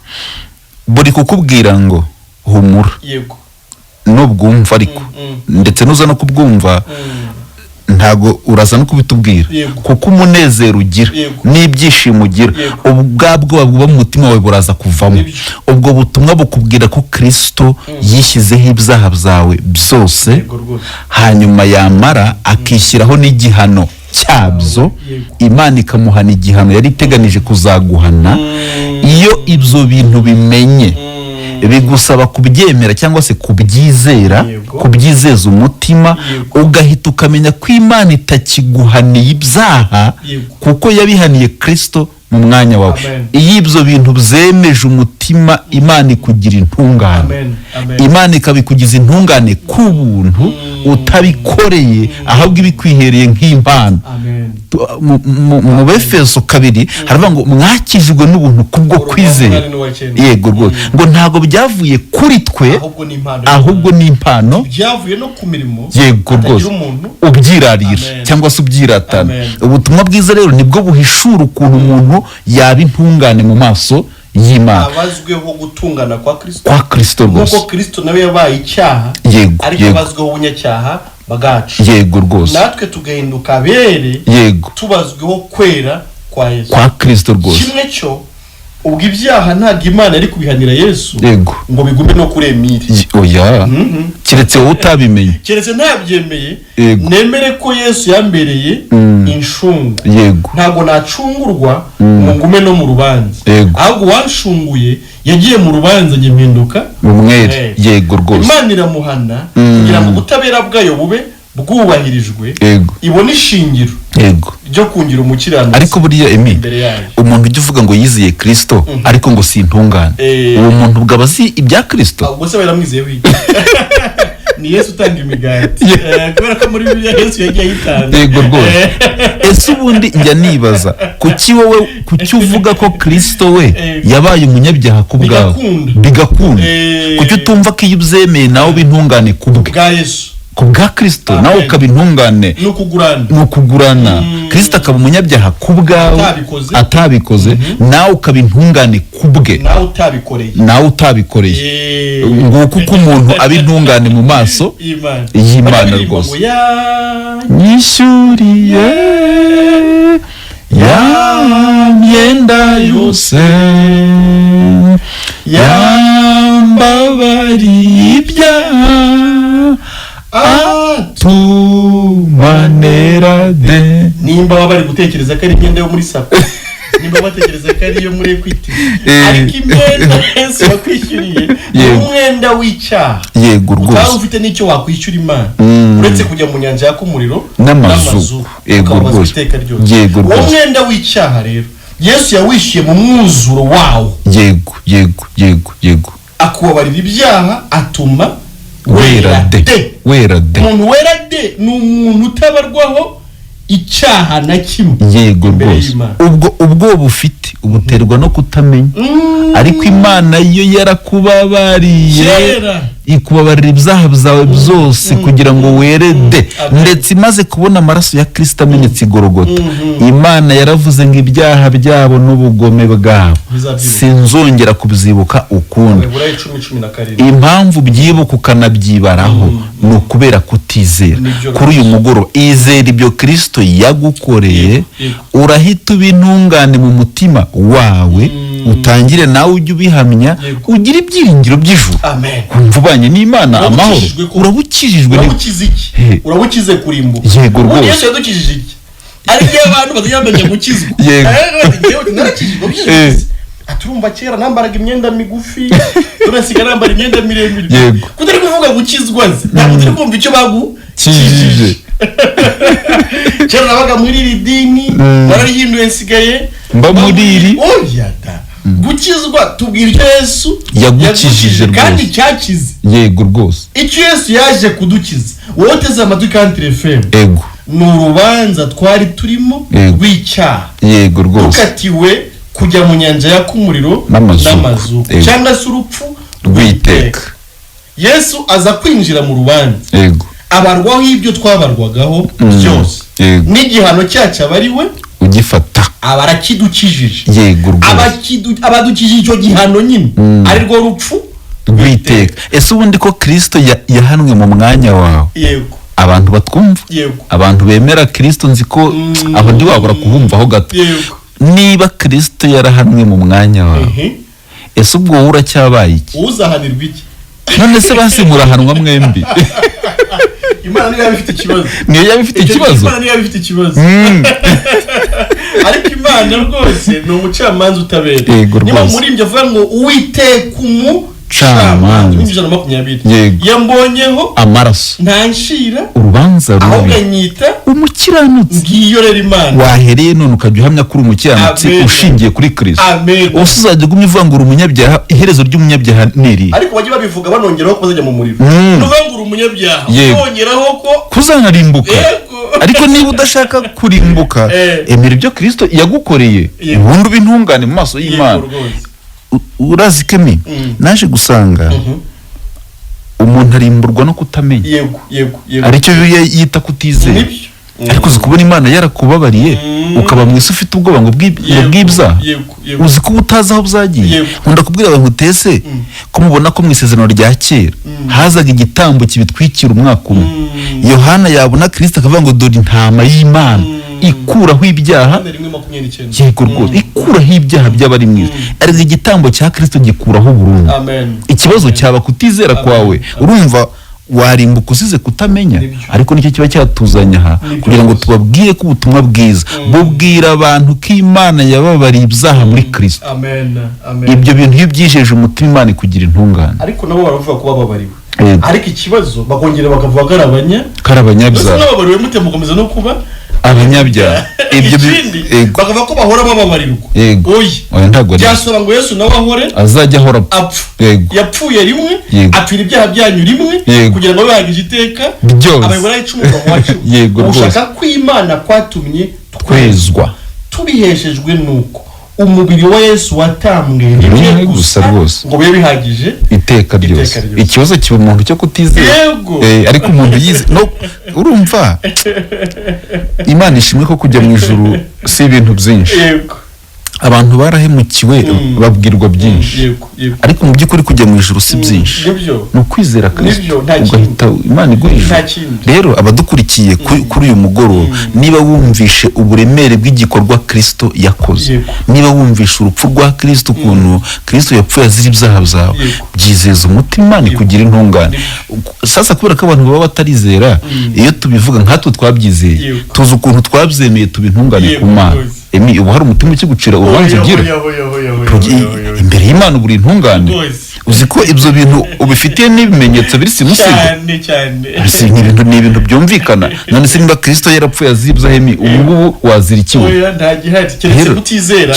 Buri kukubwira ngo humura. Yego. Nubwumva ariko ndetse nuza no kubwumva ntago uraza no kubitubwira, kuko umunezero ugira n'ibyishimo ugira ubwabwo buba mu mutima wawe buraza kuvamo. Ubwo butumwa bukubwira ko Kristo yishyizeho ibyaha byawe byose, hanyuma yamara akishyiraho n'igihano cyabyo, Imana ikamuhana igihano yari iteganije kuzaguhana. Iyo ibyo bintu bimenye bigusaba kubyemera cyangwa se kubyizera, kubyizeza umutima, ugahita ukamenya ko Imana itakiguhaniye ibyaha kuko yabihaniye Kristo mu mwanya wawe. Iyo ibyo bintu byemeje umutima, Imana ikugira intungane. Imana ikabikugiza intungane ku buntu utabikoreye, ahubwo ibikwihereye nk'impano. Mu Befeso 2 haravuga ngo mwakijwe n'ubuntu kubwo kwizera. Yego rwose. Ngo ntago byavuye kuri twe, ahubwo ni impano byavuye no ku mirimo. Yego rwose. Ubyirarira cyangwa se ubyiratana. Ubutumwa bwiza rero nibwo buhishura ukuntu umuntu yaba intungane mu maso y'Imana. Abazweho gutungana kwa Kristo. Kwa Kristo rwose. Nuko Kristo nawe yabaye icyaha, ariko abazweho ubunyacyaha bagacu. Yego rwose. Natwe tugahinduka abere, tubazweho kwera kwa Yesu. Kwa Kristo rwose. Kimwe cyo ubwo ibyaha ntabwo Imana ari kubihanira Yesu ngo bigume no kuri Emile. Oya. Kiretse wowe utabimenye. Keretse ntabyemeye, nemere ko Yesu yambereye inshungu. Ntabwo nacungurwa ngo ngume no mu rubanza, ahubwo wanshunguye yagiye mu rubanza njye mpinduka umwere. Yego rwose. Imana iramuhana kugira ngo ubutabera bwayo bube bwubahirijwe, ibona ishingiro ryo kungira umukiranutsi. Ariko buriya umuntu ujya uvuga ngo yiziye Kristo ariko ngo si intungane, uwo muntu bwaba azi ibya Kristo. Ubwo se baramwizeye wiki ni Yesu utanga imigati, kubera ko muri Bibiliya Yesu yagiye ayitanga. Yego rwose. Ese ubundi njya nibaza kuki wowe kuki uvuga ko Kristo we yabaye umunyabyaha ku bwawe bigakunda, kuki utumva ko iyo ubyemeye nawe ubintungane ku bwa Yesu, ku bwa Kristo nawe ukaba intungane? Nukugurana. Kristo akaba umunyabyaha ku bwawe atabikoze, nawe ukaba intungane ku bwe nawe utabikoreye. Nguko uko umuntu aba intungane mu maso y'Imana rwose. Nyishyuriye ya myenda yose, yambabariye ibyaha atumanera de. Nimba bari gutekereza ko ari imyenda yo muri Sako, nimba batekereza ko ari iyo muri Equity, ariko imyenda Yesu yakwishyuriye umwenda w'icyaha. Yego rwose. Utari ufite n'icyo wakwishyura Imana uretse kujya mu nyanja yaka umuriro n'amazu. Yego rwose. Yego rwose. Uwo mwenda w'icyaha rero Yesu yawishyuye mu mwuzuro wawo. Yego. Akubabarira ibyaha atuma wera de. Umuntu wera de ni umuntu utabarwaho icyaha na kimwe. Yego rwose. Ubwo bufite ubuterwa no kutamenya, ariko Imana yo yarakubabariye ikubabarira ibyaha byawe byose kugira ngo were de. Ndetse imaze kubona amaraso ya Kristo amenetse igorogota, Imana yaravuze ngo ibyaha byabo n'ubugome bwabo sinzongera kubyibuka ukundi. Impamvu byibuka ukanabyibaraho ni ukubera kutizera. Kuri uyu mugoroba izera ibyo Kristo yagukoreye, urahita uba intungane mu mutima wawe, utangire nawe ujye ubihamya, ugire ibyiringiro by'ijuru. Kumva ubanye n'Imana amahoro, urabukijijwe. Urabukize kurimbuka. Yego rwose. Yesu yadukijije iki? Ari abantu baziyamenye gukizwa. Yego. aturumva kera nambaraga imyenda migufi turasiga nambara imyenda miremire Yego. kutari kuvuga gukizwa ze ntabwo turi kumva icyo kijije kera nabaga muri iri dini bararihinduye nsigaye mba muri iri oya da gukizwa tubwira icyo Yesu yagukijije kandi cyakize. Yego rwose icyo Yesu yaje kudukiza wowe uteze amatwi Country FM ego ni urubanza twari turimo rw'icyaha. Yego rwose dukatiwe kujya mu nyanja y'akumuriro n'amazuku cyangwa se urupfu rw'iteka. Yesu aza kwinjira mu rubanza Yego abarwaho ibyo twabarwagaho byose n'igihano cyacu abariwe ugifata abarakidukijije. Yego rwose abadukijije icyo gihano nyine ari rwo rupfu rw'iteka. Ese ubundi ko Kristo yahanwe mu mwanya wawe? Yego. Abantu batwumva, abantu bemera Kristo nzi ko aho ndi wabura kubumvaho gato. Niba Kristo yarahanwe mu mwanya wawe ese ubwo wowe uracyabaye iki? Uzahanirwa iki? None se basi murahanwa mwembi? Imana niyo yabifite ikibazo. Niyo yabifite ikibazo? Imana niyo yabifite ikibazo. Ariko Imana rwose ni umucamanza utabera. Niba muri ibyo avuga ngo Uwiteka umucamanza 2020 yambonyeho amaraso ntanshira urubanza rubi ahubwo nyita umukiranutsi. Ngiyo rero Imana wahereye none ukajya uhamya kuri umukiranutsi ushingiye kuri Kristo. Usuzajya gumye uvuga ngo umunyabyaha iherezo ry'umunyabyaha neri. Ariko bajye babivuga banongeraho ko bazajya mu muriro. Nuvuga ngo umunyabyaha bongeraho ko kuzanarimbuka. Ariko niba udashaka kurimbuka emera ibyo Kristo yagukoreye ubundi ubintungane mu maso y'Imana. Urazi kemi naje gusanga umuntu arimburwa no kutamenya. Yego aricyo yita kutizera. Ariko uzi kubona Imana yarakubabariye ukaba mu isi ufite ubwoba ngo bwibza uzi ko utazi aho byagiye. Nkunda kubwira abantu utese ko mubona ko mu isezerano rya kera hazaga igitambo kibitwikira umwaka umwe. Yohana yabona Kristo akavuga ngo dore intama y'Imana ikuraho ibyaha. Yego rwose ikuraho ibyaha by'abari mu isi. Ariko igitambo cya Kristo gikuraho burundu. Ikibazo cyaba kutizera kwawe. Urumva warimbuka usize kutamenya. Ariko nicyo kiba cyatuzanya aha kugira ngo tubabwiye ko ubutumwa bwiza bubwira abantu ko Imana yababariye ibyaha muri Kristo. Ibyo bintu iyo byijeje umutima Imana ikugira intungane. Ariko nabo baravuga ko bababariwe. Ariko ikibazo bakongera bakavuga karabanyabyaha n'ababariwe mute mukomeza no kuba abanyabyaha. Ibyo bakavuga ko bahora bababarirwa. Oya ntabwo byasaba ngo Yesu nawe ahore azajya ahora apfa. Yapfuye rimwe apfira ibyaha byanyu rimwe kugira ngo bahagije iteka abayobora icumuro wacu. Ushaka ko Imana kwatumye twezwa tubiheshejwe nuko umubiri wa Yesu watambwe rimwe gusa rwose ngo bibe bihagije iteka ryose. Ikibazo kiba umuntu cyo kutizera. Ariko umuntu yize no urumva Imana ishimwe ko kujya mu ijuru si ibintu byinshi. Abantu barahemukiwe babwirwa byinshi ariko mu by'ukuri kujya mu ijuru si byinshi. Ni ukwizera Kristo ugahita Imana iguhije. Rero abadukurikiye kuri uyu mugoroba niba wumvishe uburemere bw'igikorwa Kristo yakoze, niba wumvishe urupfu rwa Kristo ukuntu Kristo yapfuye azira ibyaha byawe, byizeza umutima Imana ikugira intungane. Sasa kubera ko abantu baba batarizera iyo tubivuga nkatwe twabyizeye tuzi ukuntu twabyemeye tubintungane ku Mana. Ubu hari umutima ukigucira urubanza ugira imbere y'Imana buri intungane. Uzi ko ibyo bintu ubifitiye n'ibimenyetso biri simusiga ni ibintu byumvikana. None se niba Kristo yarapfuye azibza hemi ubu wazira ikiwe? Keretse kutizera.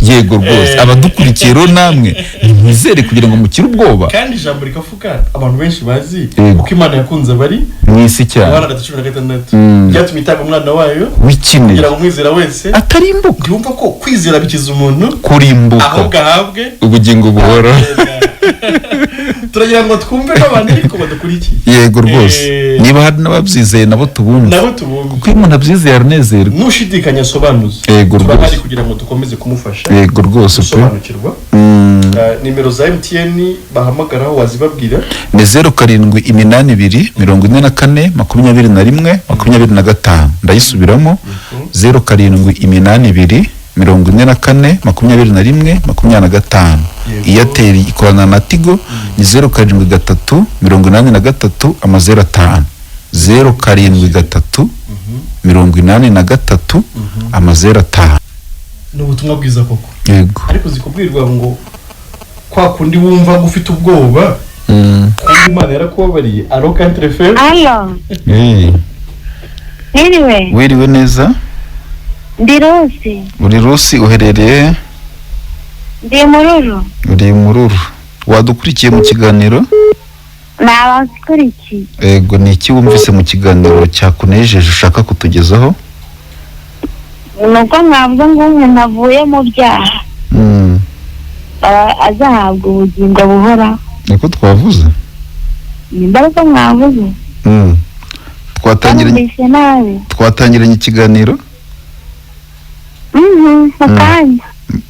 Yego rwose abadukurikiye rero namwe nimwizere kugira ngo mukire ubwoba. Kandi ijambo rikavuga abantu benshi bazi uko Imana yakunze abari mu isi cyane. Yohana 16 byatumye itanga umwana wayo w'ikine kugira ngo umwizera wese atarimbuka. Yumva ko kwizera bikiza umuntu kurimbuka ahubwo ahabwe ubugingo buhora. Turagira ngo twumve n'abandi ariko badukurikiye. Yego rwose niba hari n'ababyizeye nabo tubumve kuko iyo umuntu abyizeye aranezerwa. Nushidikanya sobanuza. Yego rwose kugira ngo dukomeze kumufasha. Yego rwose sobanukirwa. Nimero za MTN bahamagaraho wazibabwira ni 0782 44 21 25. Ndayisubiramo 0782 44 21 25. Airtel ikorana na Tigo ni 0783 83 05 0783 83 05 n'ubutumwa bwiza koko. Yego. Ariko zikubwirwa ngo kwa kundi wumva ufite ubwoba. Kandi Imana yarakubabariye. Alo Country FM. Alo. Niriwe. Wiriwe neza? Ndi Rusi. Uri Rusi uherereye? Ndi Mururu. Uri Mururu. Wadukurikiye mu kiganiro? Nabakurikiye. Yego, ni iki wumvise mu kiganiro cyakunejeje ushaka kutugezaho? Nuko mwavuga ngo umuntu avuye mu byaha azahabwa ubugingo buhoraho. Niko twavuze? Nimba ko mwavuze. Twatangiranye ikiganiro?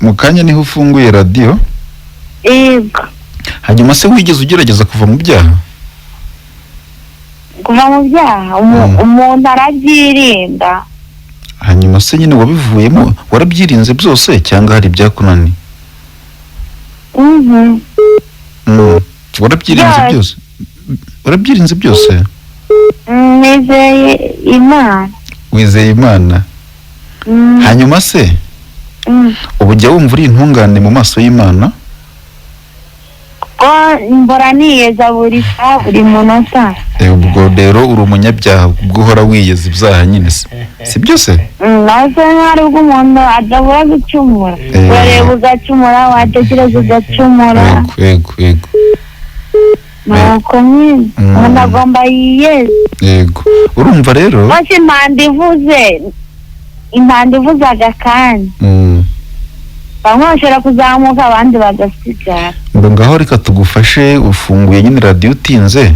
Mu kanya niho ufunguye radio? Yego. Hanyuma se wigeze ugerageza kuva mu byaha? Kuva mu byaha umuntu arabyirinda. Hanyuma se nyine wabivuyemo warabyirinze byose cyangwa hari byakunani? Warabyirinze byose? Warabyirinze byose? Nizeye Imana. Wizeye Imana? Hanyuma se ubu jya wumva uri intungane mu maso y'Imana? Mbora niyeza buri saha buri munota. Ubwo rero uri umunyabyaha ubwo uhora wiyeza ibyaha nyine si byose? Nase nk'ari ubwo umuntu adabura gucumura. Urareba ugacumura, watekereza ugacumura. Yego. Nuko nyine umuntu agomba yiyeze. Yego. Urumva rero? Bose impanda ivuze agakanya. Bamwe bashobora kuzamuka abandi bagasigara. Ngo ngaho reka tugufashe, ufunguye nyine radio utinze.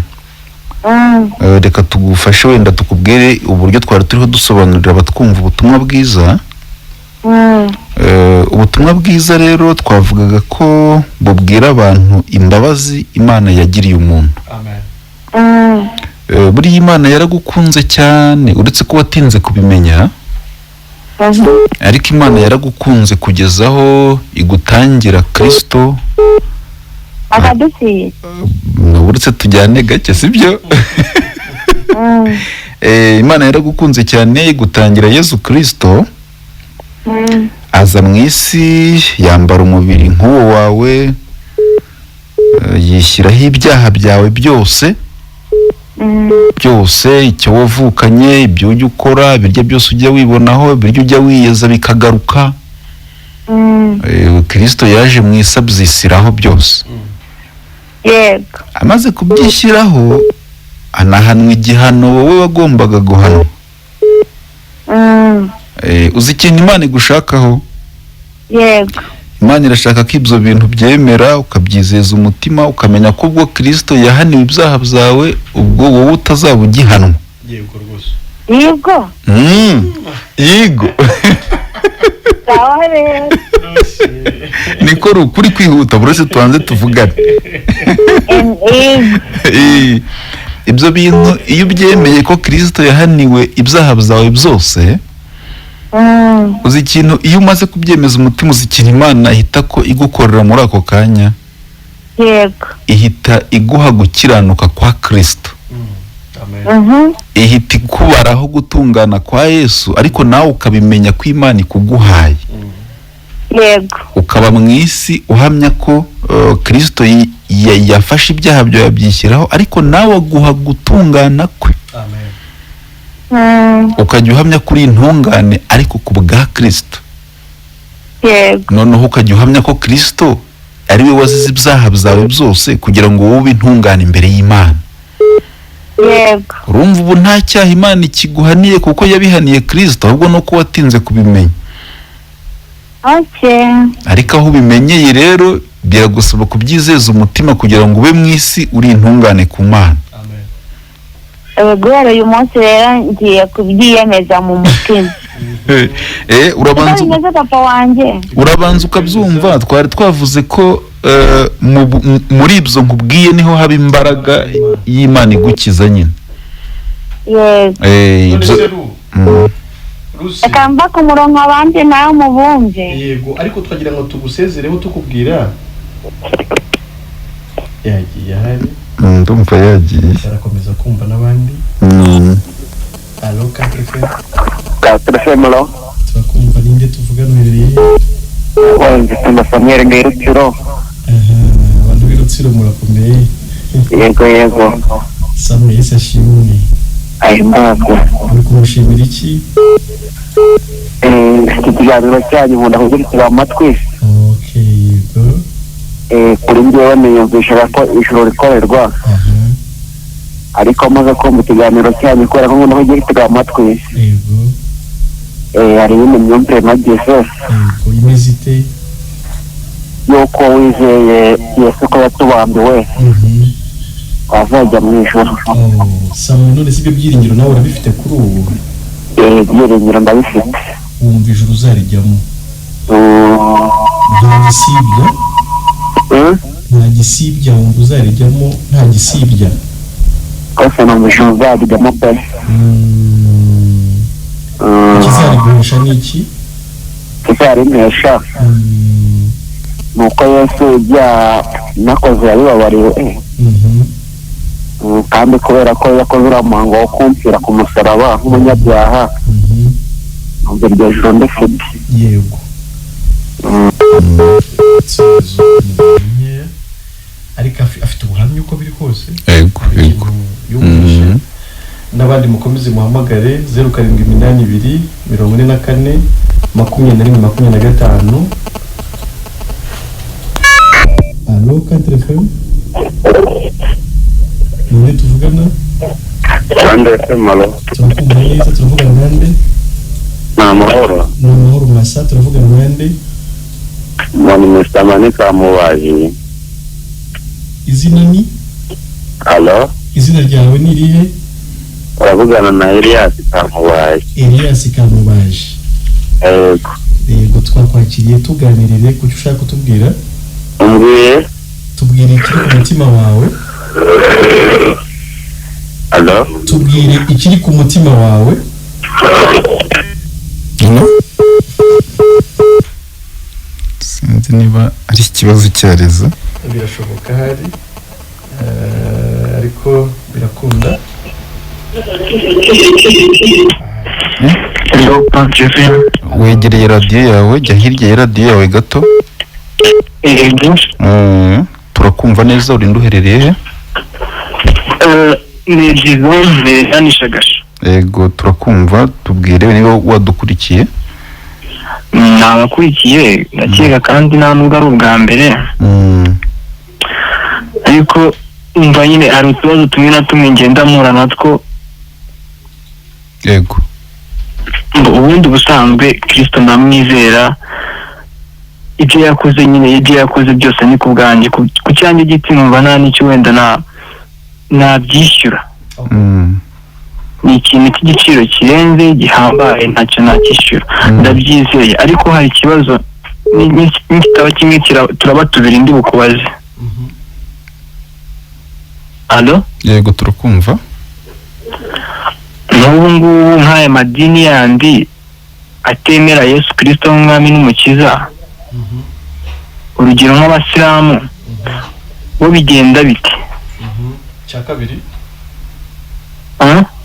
Reka tugufashe wenda tukubwire uburyo twari turiho dusobanurira abatwumva ubutumwa bwiza. Ubutumwa bwiza rero twavugaga ko bubwira abantu imbabazi Imana yagiriye umuntu. Amen. Buri Imana yaragukunze cyane uretse ko watinze kubimenya. Ariko Imana yaragukunze kugezaho igutangira Kristo akadutira. Uretse tujyane gake sibyo? Imana yaragukunze cyane igutangira Yesu Kristo. Aza mu isi yambara umubiri nk'uwo wawe, yishyiraho ibyaha byawe byose. Byose icyo wavukanye, ibyo ujya ukora, birya byose ujya wibonaho, birya ujya wiyeza bikagaruka. Kristo yaje mu isi abyishyiraho byose. Yego. Amaze kubyishyiraho anahanwa igihano wowe wagombaga guhanwa. Uzi ikintu Imana igushakaho? Yego. Imana irashaka ko ibyo bintu byemera ukabyizeza umutima ukamenya ko ubwo Kristo yahaniwe ibyaha byawe ubwo wowe utazaba ugihanwa. Yego rwose. Yego. Yego. Sawa rero. Niko rukuri kwihuta burose tubanze tuvugane. Ibyo bintu iyo byemeye ko Kristo yahaniwe ibyaha byawe byose, uzi ikintu iyo umaze kubyemeza umutima uzi ikintu Imana ihita ko igukorera muri ako kanya? Yego. Ihita iguha gukiranuka kwa Kristo. Ihita ikubaraho gutungana kwa Yesu ariko nawe ukabimenya ko Imana ikuguhaye. Yego. Ukaba mu isi uhamya ko Kristo yafashe ibyaha byawe yabyishyiraho ariko nawe aguha gutungana kwe. Amen. Ukajya uhamya kuri intungane ariko ku bwa Kristo. Yego. Noneho ukajya uhamya ko Kristo ari we wazize ibyaha byawe byose kugira ngo wowe ube intungane imbere y'Imana. Yego. Urumva ubu nta cyaha Imana ikiguhaniye kuko yabihaniye Kristo ahubwo nuko watinze kubimenya. Okay. Ariko aho ubimenyeye rero biragusaba kubyizeza umutima kugira ngo ube mu isi uri intungane ku Mana. Guhera uyu munsi rero ngiye kubyiyemeza mu mutima. Urabanza ukabyumva. Twari twavuze ko muri ibyo nkubwiye niho haba imbaraga y'Imana igukiza nyine. Yego. Akamba ku murongo abandi nawe mubumve. Yego, ariko twagira ngo tugusezereho tukubwira yagiye hari. Ndumva yagiye. Arakomeza kumva n'abandi. Alo Country FM. Country FM lo. Turakumva ninde tuvugana uherereye Wenda Samuel Gairukiro. abantu b'irutsiro murakomeye. Yego. Samuel Sashimuni. Ahimbazwe. Uri kumushimira iki? Iki kiganiro cyanyu nkunda kugirikira amatwi. Okay, yego. Kuri njyewe niyumvishaga ko ijoro rikorerwa. Ariko maze kumva ikiganiro cyanyu kubera ko nkunda kugirikira amatwi. Yego. Hari ibindi myumvire nagize. Yego, imeze ite? Yuko wizeye Yesu ko yatubambiwe. Azajya mu ijoro. Samuel, none si ibyo byiringiro nawe urabifite kuri ubu? Ibyiringiro ndabifite. Wumva ijoro uzarijyamo? Nta gisibya? Nta gisibya wumva uzarijyamo nta gisibya? Kose numva ijoro uzarijyamo pe. Ikizariguhesha ni iki? Ikizarimpesha nuko Yesu ibyaha nakoze yabibabariwe. Kandi kubera ko yakoze uriya muhango wo kumpfira ku musaraba nk'umunyabyaha, numva iryo joro ndifite. Yego. Ariko afite ubuhamya uko biri kose. Yego. N'abandi mukomeze muhamagare 0782 44 21 25. Allo, Cantrefem? Ninde tuvugana? Malo. Turakumva neza, turavugana nande? Namahoro. Namahoro masa, turavugana nande? Mwani Mustamani Kamubaji. Izina ni? Allo? Izina ryawe ni irihe? Uravugana na Elias Kamubaji. Elias Kamubaji. Yego. Yego, twakwakiriye tuganirire kucyo ushaka kutubwira. Umbwiye? Tubwire ikiri ku mutima wawe. Allo? Tubwire ikiri ku mutima wawe. Sinzi niba ari ikibazo cyareza. Birashoboka hari ariko birakunda. Wegereye radiyo yawe, jya hirya ya radiyo yawe gato. Turakumva neza, urinde uherereye he? Ni Jizone yanishagasha. Yego, turakumva, tubwire niba wadukurikiye. Nabakurikiye ndakeka kandi nta nubwo ari ubwa mbere. Ariko umva nyine hari utubazo tumwe na tumwe ngenda mpura natwo. Yego. Ubundi busanzwe Kristo ndamwizera, ibyo yakoze nyine ibyo yakoze byose ni ku bwanjye, ku cyanjye giti numva nta n'icyo wenda nabyishyura. Ni ikintu cy'igiciro kirenze gihambaye, ntacyo nakishyura, ndabyizeye. Ariko hari ikibazo n'igitabo kimwe turaba tubiri ndi bukubaze. Allo? Yego, turakumva. N'ubu ngubu nk'aya madini yandi atemera Yesu Kristo nk'umwami n'umukiza, urugero nk'abasilamu, bo bigenda bite? Icya kabiri?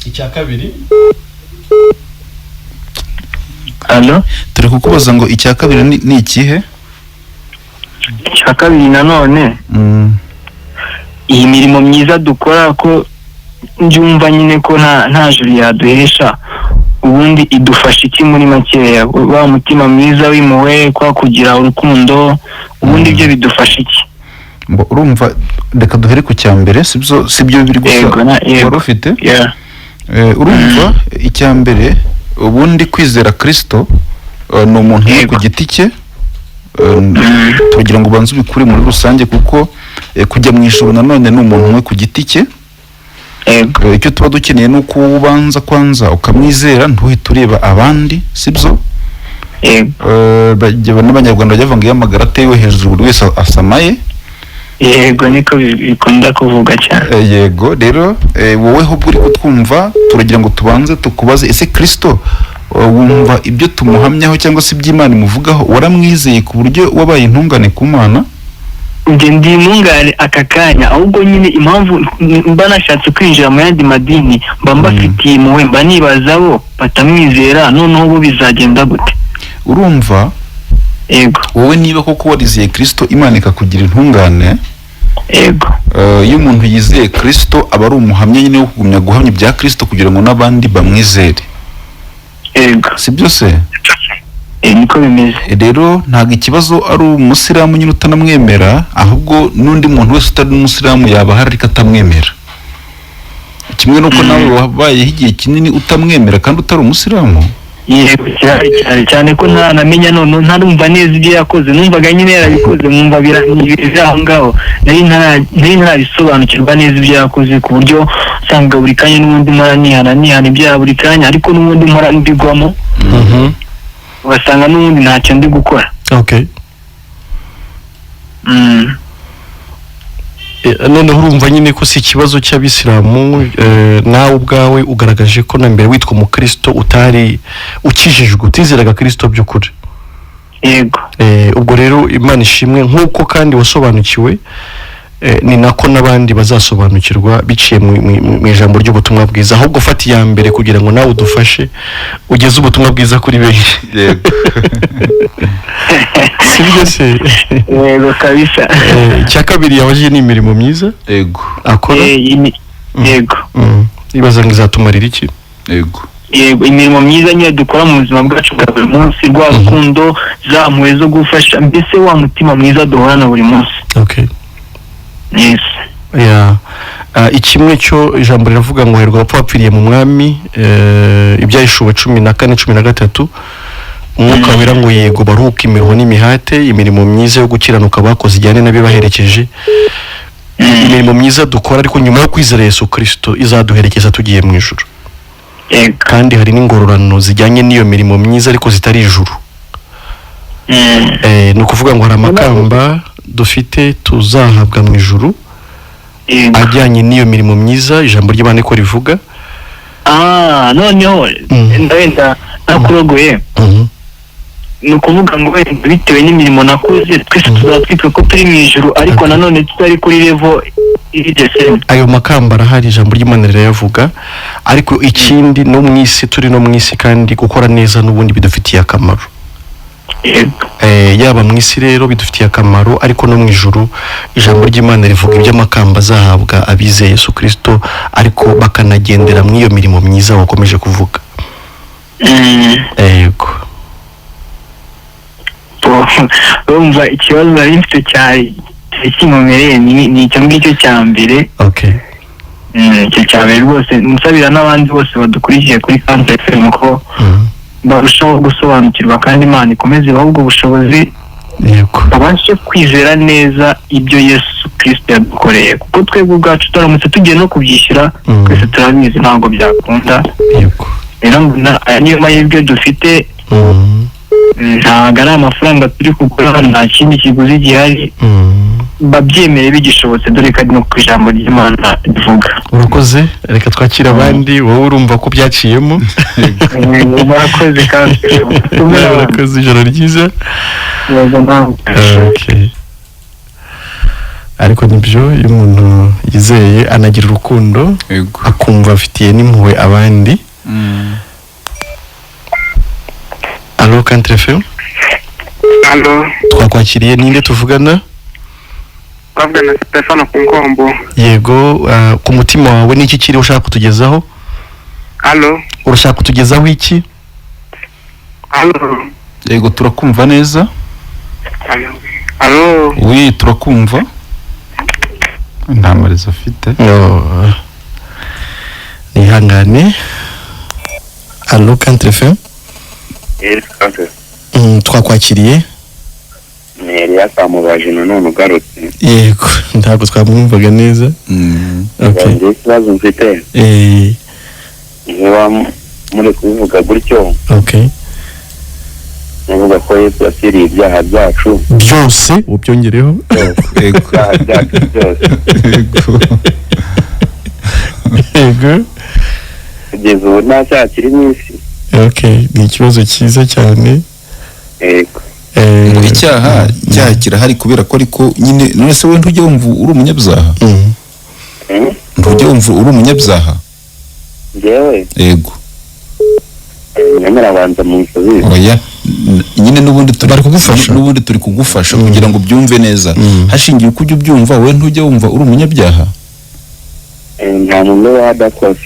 Icya kabiri? Allo? Turi kukubaza ngo icya kabiri ni ikihe? Icya kabiri nanone, iyi mirimo myiza dukora ko njyumva nyine ko nta juru yaduhesha, ubundi idufasha iki muri makeya? Wa mutima mwiza w'impuhwe, kwa kugira urukundo, ubundi ibyo bidufasha iki? Urumva, reka duhere ku cya mbere, sibyo biri gusa wari ufite? Urumva, icya mbere ubundi kwizera Kristo ni umuntu ku giti cye, tugira ngo ubanze ubikure muri rusange, kuko kujya mu ijuru nanone ni umuntu umwe ku giti cye. Icyo tuba dukeneye ni uko ubanza kwanza ukamwizera, ntuhite ureba abandi, sibyo? N'abanyarwanda bajya bavuga ngo iyo amagara atewe hejuru buri wese asamaye. Yego, niko bikunda kuvuga cyane. Yego, rero wowe ahubwo uri kutwumva, turagira ngo tubanze tukubaze, ese Kristo wumva ibyo tumuhamyaho cyangwa se iby'Imana imuvugaho waramwizeye ku buryo wabaye intungane ku Mana? Ndi intungane aka kanya, ahubwo nyine impamvu mba nashatse kwinjira mu yandi madini mba mbafitiye impuhwe, mba nibaza bo batamwizera, noneho bo bizagenda gute? urumva yego wowe niba koko warizeye Kristo Imana ikakugira intungane, yego iyo umuntu yizeye Kristo aba ari umuhamya nyine wo kugumya guhamya ibya Kristo kugira ngo n'abandi bamwizere, yego si byose? niko bimeze. Rero ntabwo ikibazo ari umusilamu nyine utanamwemera, ahubwo n'undi muntu wese utari umusilamu yaba hari ariko atamwemera, kimwe nuko nawe wabayeho igihe kinini utamwemera kandi utari umusilamu. yego cyane ko ntanamenya none ntarumva neza ibyo yakoze, numvaga nyine yarabikoze mwumva birangirije aho ngaho, nari ntarabisobanukirwa neza ibyo yakoze ku buryo usanga buri kanya n'ubundi mpora nihana ibyaha buri kanya, ariko n'ubundi mpora mbigwamo ugasanga n'ubundi ntacyo ndi gukora. Okay. Noneho urumva nyine ko si ikibazo cy'abisilamu, nawe ubwawe ugaragaje ko na mbere witwa umukristo utari ukijijwe, utizeraga Kristo by'ukuri. Yego. Ubwo rero Imana ishimwe nk'uko kandi wasobanukiwe, ni nako n'abandi bazasobanukirwa biciye mu ijambo ry'ubutumwa bwiza. Ahubwo fata iya mbere kugira ngo nawe udufashe ugeze ubutumwa bwiza kuri benshi. Yego. Sibyo se? Yego kabisa. Icya kabiri yabaje ni imirimo myiza. Yego. Akora. Yego. Ibaza ngo izatumarira iki? Yego. Yego, imirimo myiza nyine dukora mu buzima bwacu bwa buri munsi, rwa rukundo, za mpuhwe zo gufasha, mbese wa mutima mwiza duhorana buri munsi. Okay. Yes. Yeah. Ikimwe cyo ijambo riravuga ngo herwa abapfa bapfiriye mu mwami, ibyahishuwe 14:13, umwuka wera ngo yego baruhuka imiruho n'imihate, imirimo myiza yo gukiranuka bakoze ijyane n'abibaherekeje. Imirimo myiza dukora ariko nyuma yo kwizera Yesu Kristo izaduherekeza tugiye mu ijuru. Kandi hari n'ingororano zijyanye n'iyo mirimo myiza ariko zitari ijuru. Ni ukuvuga ngo hari amakamba dufite tuzahabwa mu ijuru ajyanye n'iyo mirimo myiza ijambo ry'Imana ko rivuga. Noneho ndenda nakurogoye. Ni ukuvuga ngo bitewe n'imirimo nakoze twese tuzatwitwa ko turi mu ijuru, ariko nanone tutari kuri level iri descent. Ayo makamba arahari, ijambo ry'Imana rirayavuga, ariko ikindi no mu isi turi no mu isi kandi gukora neza n'ubundi bidufitiye akamaro. Yaba mu isi rero bidufitiye akamaro, ariko no mu ijuru ijambo ry'Imana rivuga iby'amakamba azahabwa abizeye Yesu Kristo, ariko bakanagendera mu iyo mirimo myiza wakomeje kuvuga. Yego. Urumva ikibazo nari mfite cyari kimumereye ni icyo ngicyo cya mbere. Okay. Icyo cya mbere rwose nsabira n'abandi bose badukurikiye kuri Country FM ko barushaho gusobanukirwa kandi Imana ikomeze ibahe ubwo bushobozi, babashe kwizera neza ibyo Yesu Kristo yadukoreye, kuko twebwe ubwacu turamutse tugiye no kubyishyura twese turabizi ntabwo byakunda. Rero aya niyo mahirwe dufite, ntabwo ari amafaranga turi kugura, nta kindi kiguzi gihari, babyemere bigishobotse, dore ko ari no ku ijambo ry'Imana rivuga. Urakoze, reka twakira abandi, wowe urumva ko byaciyemo. Murakoze kandi murakoze, ijoro ryiza. Okay. Ariko nibyo iyo umuntu yizeye anagira urukundo, akumva afitiye n'impuhwe abandi. Allo Country FM? Allo. Twakwakiriye, ninde tuvugana? Twavugana na Stefano ku Nkombo. Yego, ku mutima wawe n'iki kiri ushaka kutugezaho? Allo. Urashaka kutugezaho iki? Allo. Yego turakumva neza. Allo. Oui, turakumva. Ntamariza afite. Nihangane. Allo Country FM? Yes, Country. Twakwakiriye. Elias amubaje none ugarutse. Yego, ntabwo twamwumvaga neza. Okay. Ikibazo mfite. Niba muri kuvuga gutyo. Okay. Nivuga ko Yesu yasiriye ibyaha byacu byose, ubyongereho. Yego. Yego. Kugeza ubu nta cyaha kiri mu isi. Okay, ni ikibazo cyiza cyane. Yego. Icyaha kirahari kubera ko ariko nyine none se we ntujye wumva uri umunyabyaha? Ntujye wumva uri umunyabyaha? Yewe. Yego. Nyamara abanza mu nsozi. Oya, nyine n'ubundi turi kugufasha kugira ngo byumve neza hashingiye uko ujya ubyumva we ntujya wumva uri umunyabyaha nta muntu wadakoze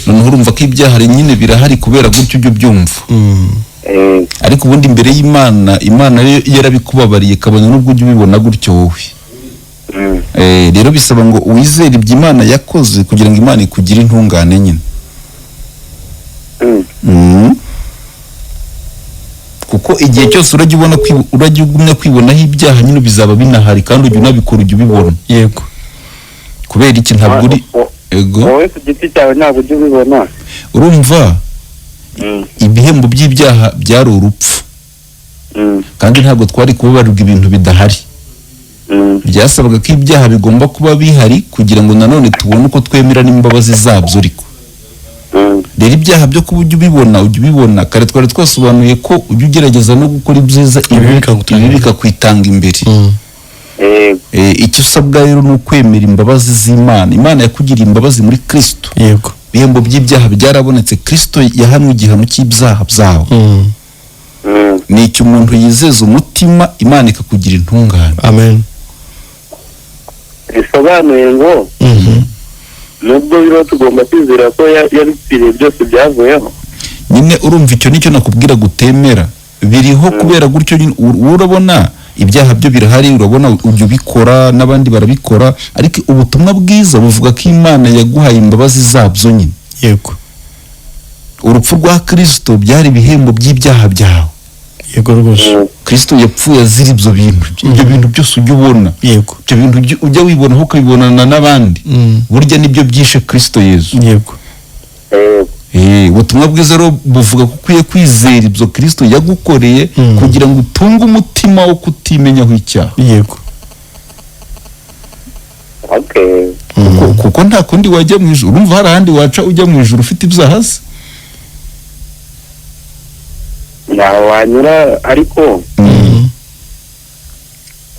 noneho urumva ko ibyaha nyine birahari kubera gutyo ujya ubyumva ariko ubundi imbere y'Imana yarabikubabariye kabone n'ubwo ujya ubibona gutyo wowe rero bisaba ngo wizere ibyo Imana yakoze kugira ngo Imana ikugire intungane nyine kuko igihe cyose urajya ugumya kwibonaho ibyaha nyine bizaba binahari kandi ujya unabikora ujya ubibona yego kubera iki ntabwo uri wowe ku giti cyawe ntabwo ujya ubibona urumva ibihembo by'ibyaha byari urupfu kandi ntabwo twari kubabarirwa ibintu bidahari byasabaga ko ibyaha bigomba kuba bihari kugira ngo nanone tubone uko twemera n'imbabazi zabyo ariko rero ibyaha byo kuba ujya ubibona kare twari twasobanuye ko ujya ugerageza no gukora ibyiza ibi bikakwitanga imbere icyo usabwa rero ni ukwemera imbabazi z'Imana. Imana yakugiriye imbabazi muri Kristo yego ibihembo by'ibyaha byarabonetse Kristo yahanwe igihano cy'ibyaha byawe ni icyo umuntu yizeza umutima Imana ikakugira intungane amen bisobanuye ngo nubwo biro tugomba kwizera ko yabipfiriye byose byavuyeho nyine urumva icyo nicyo nakubwira gutemera biriho kubera gutyo urabona ibyaha byo birahari urabona ujya ubikora n'abandi barabikora ariko ubutumwa bwiza buvuga ko Imana yaguhaye imbabazi zabyo nyine yego urupfu rwa Kristo byari ibihembo by'ibyaha byawe yego rwose Kristo yapfuye azira ibyo bintu byose ujya ubona yego ibyo bintu ujya wibona aho ukabibonana n'abandi burya nibyo byishe Kristo Yezu yego ubutumwa bwiza rero buvuga ko ukwiye kwizera ibyo Kristo yagukoreye kugira ngo utunge umutima wo kutimenyaho icyaha yego kuko nta kundi wajya mu ijuru urumva hari ahandi waca ujya mu ijuru ufite ibyaha se ntaho wanyura ariko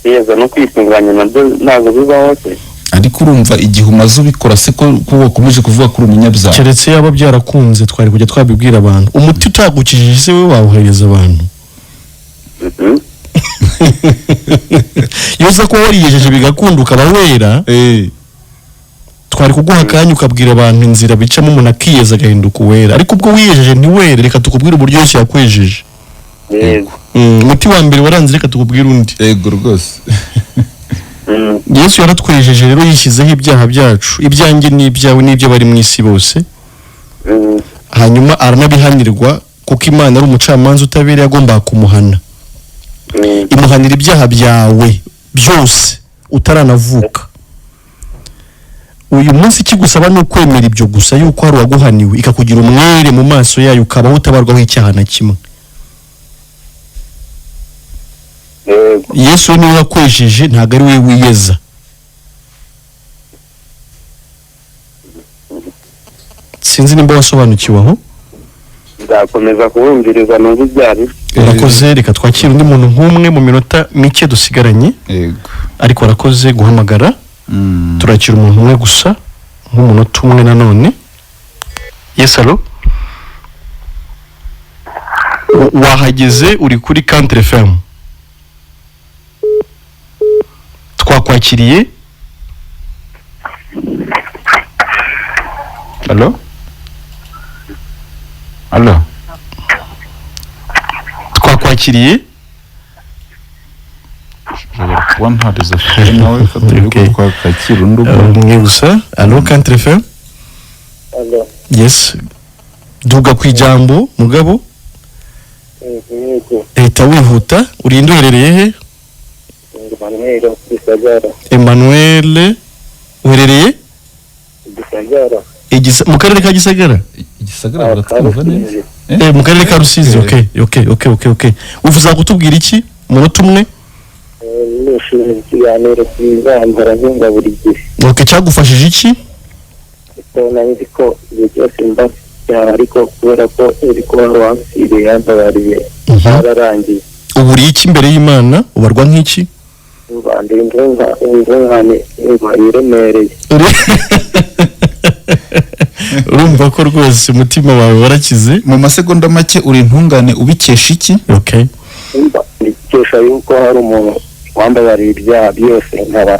yeza no kwitunganya nabyo ntabwo bibaho se ariko urumva igihe umaze ubikora se ko wakomeje kuvuga ko uri umunyabyaha keretse yaba byarakunze twari kujya twabibwira abantu umuti utagukijije se we wawuhereza abantu iyo uza kuba wariyejeje bigakunda ukaba wera twari kuguha akanya ukabwira abantu inzira bicamo umuntu akiyeza agahinduka uwera ariko ubwo wiyejeje ntiwere reka tukubwire uburyo yose yakwejeje umuti wa mbere waranze reka tukubwire undi yego rwose Yesu yaratwejeje rero yishyizeho ibyaha byacu ibyanjye n'ibyawe n'ibyo bari mu isi bose hanyuma aranabihanirwa kuko Imana ari umucamanza utabera yagomba kumuhana imuhanira ibyaha byawe byose utaranavuka uyu munsi ikigusaba ni ukwemera ibyo gusa yuko hari uwaguhaniwe ikakugira umwere mu maso yayo ukabaho utabarwaho icyaha na kimwe Yesu niwe wakwejeje ntabwo ari we wiyeza sinzi nimba wasobanukiwe aho nzakomeza kubumviriza numva ibyari urakoze reka twakira undi muntu nk'umwe mu minota mike dusigaranye ariko warakoze guhamagara turakira umuntu umwe gusa nk'umunota umwe nanone yes alo wahageze uri kuri Country FM twakwakiriye alo twakwakiriye wantariza nawe Okay. kwakira undi umwe gusa alo Country FM yes duga ku ijambo mugabo leta wihuta urinde uherereye he Emmanuel uherereye mu karere ka Gisagara baratwumva neza mu karere ka Rusizi okay uvuza kutubwira iki umunota umwe nishimiye ikiganiro kizambara nkunga buri gihe cyagufashije iki nari ko igihe cyose mba ariko kubera ko uri kuba wansiriye yambabariye yararangiye uburiye iki imbere y'Imana ubarwa nk'iki mbandira intungane iremereye urumva ko rwose umutima wawe warakize. mu masegonda make uri intungane ubikesha iki? Okay. ndikesha yuko hari umuntu wambabariye ibyaha byose nkaba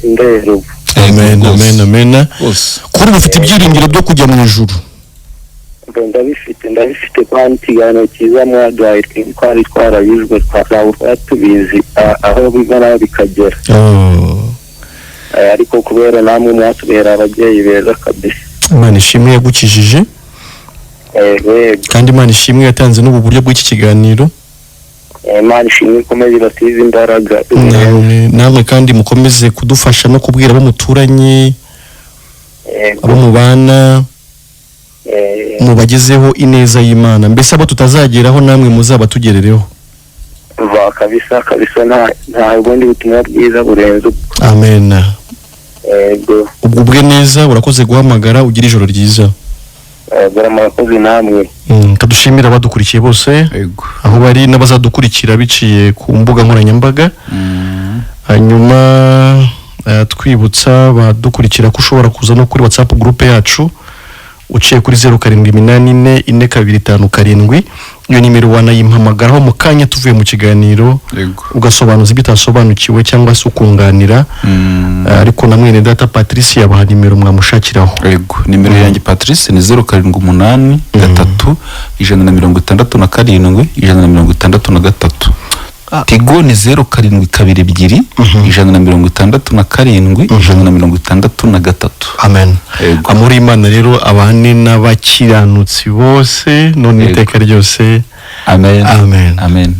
nderuvu. Amen, amen, amen. Kuri ufite ibyiringiro byo kujya mu ijuru. ndabifite kandi ikiganiro cyiza mwaduhaye twari twarayizwe twaba tubizi aho biva naho bikagera. Ariko kubera namwe mwatubera ababyeyi beza kabisa. Imana ishimwe yagukijije. Kandi Imana ishimwe yatanze n'ubu buryo bw'iki kiganiro. Imana ishimwe ikomeze ibasize imbaraga. Namwe kandi mukomeze kudufasha no kubwira abo muturanye, abo mubana, mubagezeho ineza y'Imana. Mbese abo tutazageraho namwe muzaba tugerereho. kabisa nta bundi butumwa bwiza burenze. Amen. Ubwo ubwe neza urakoze guhamagara, ugira ijoro ryiza. Murakoze namwe. Kadushimira abadukurikiye bose aho bari n'abazadukurikira biciye ku mbuga nkoranyambaga. Hanyuma twibutsa badukurikira ko ushobora kuza no kuri WhatsApp group yacu uciye kuri 07844255. Iyo nimero wanayimpamagaraho mu kanya tuvuye mu kiganiro ugasobanuza ibyo utasobanukiwe cyangwa se ukunganira. Ariko na mwene data Patrice yabaha nimero mwamushakiraho. Nimero yanjye Patrice ni 0783 167 163. Tigo ni 0722 167 163. Amen. Amuri Imana rero abane n'abakiranutsi bose none iteka ryose. Amen. Amen. Amen.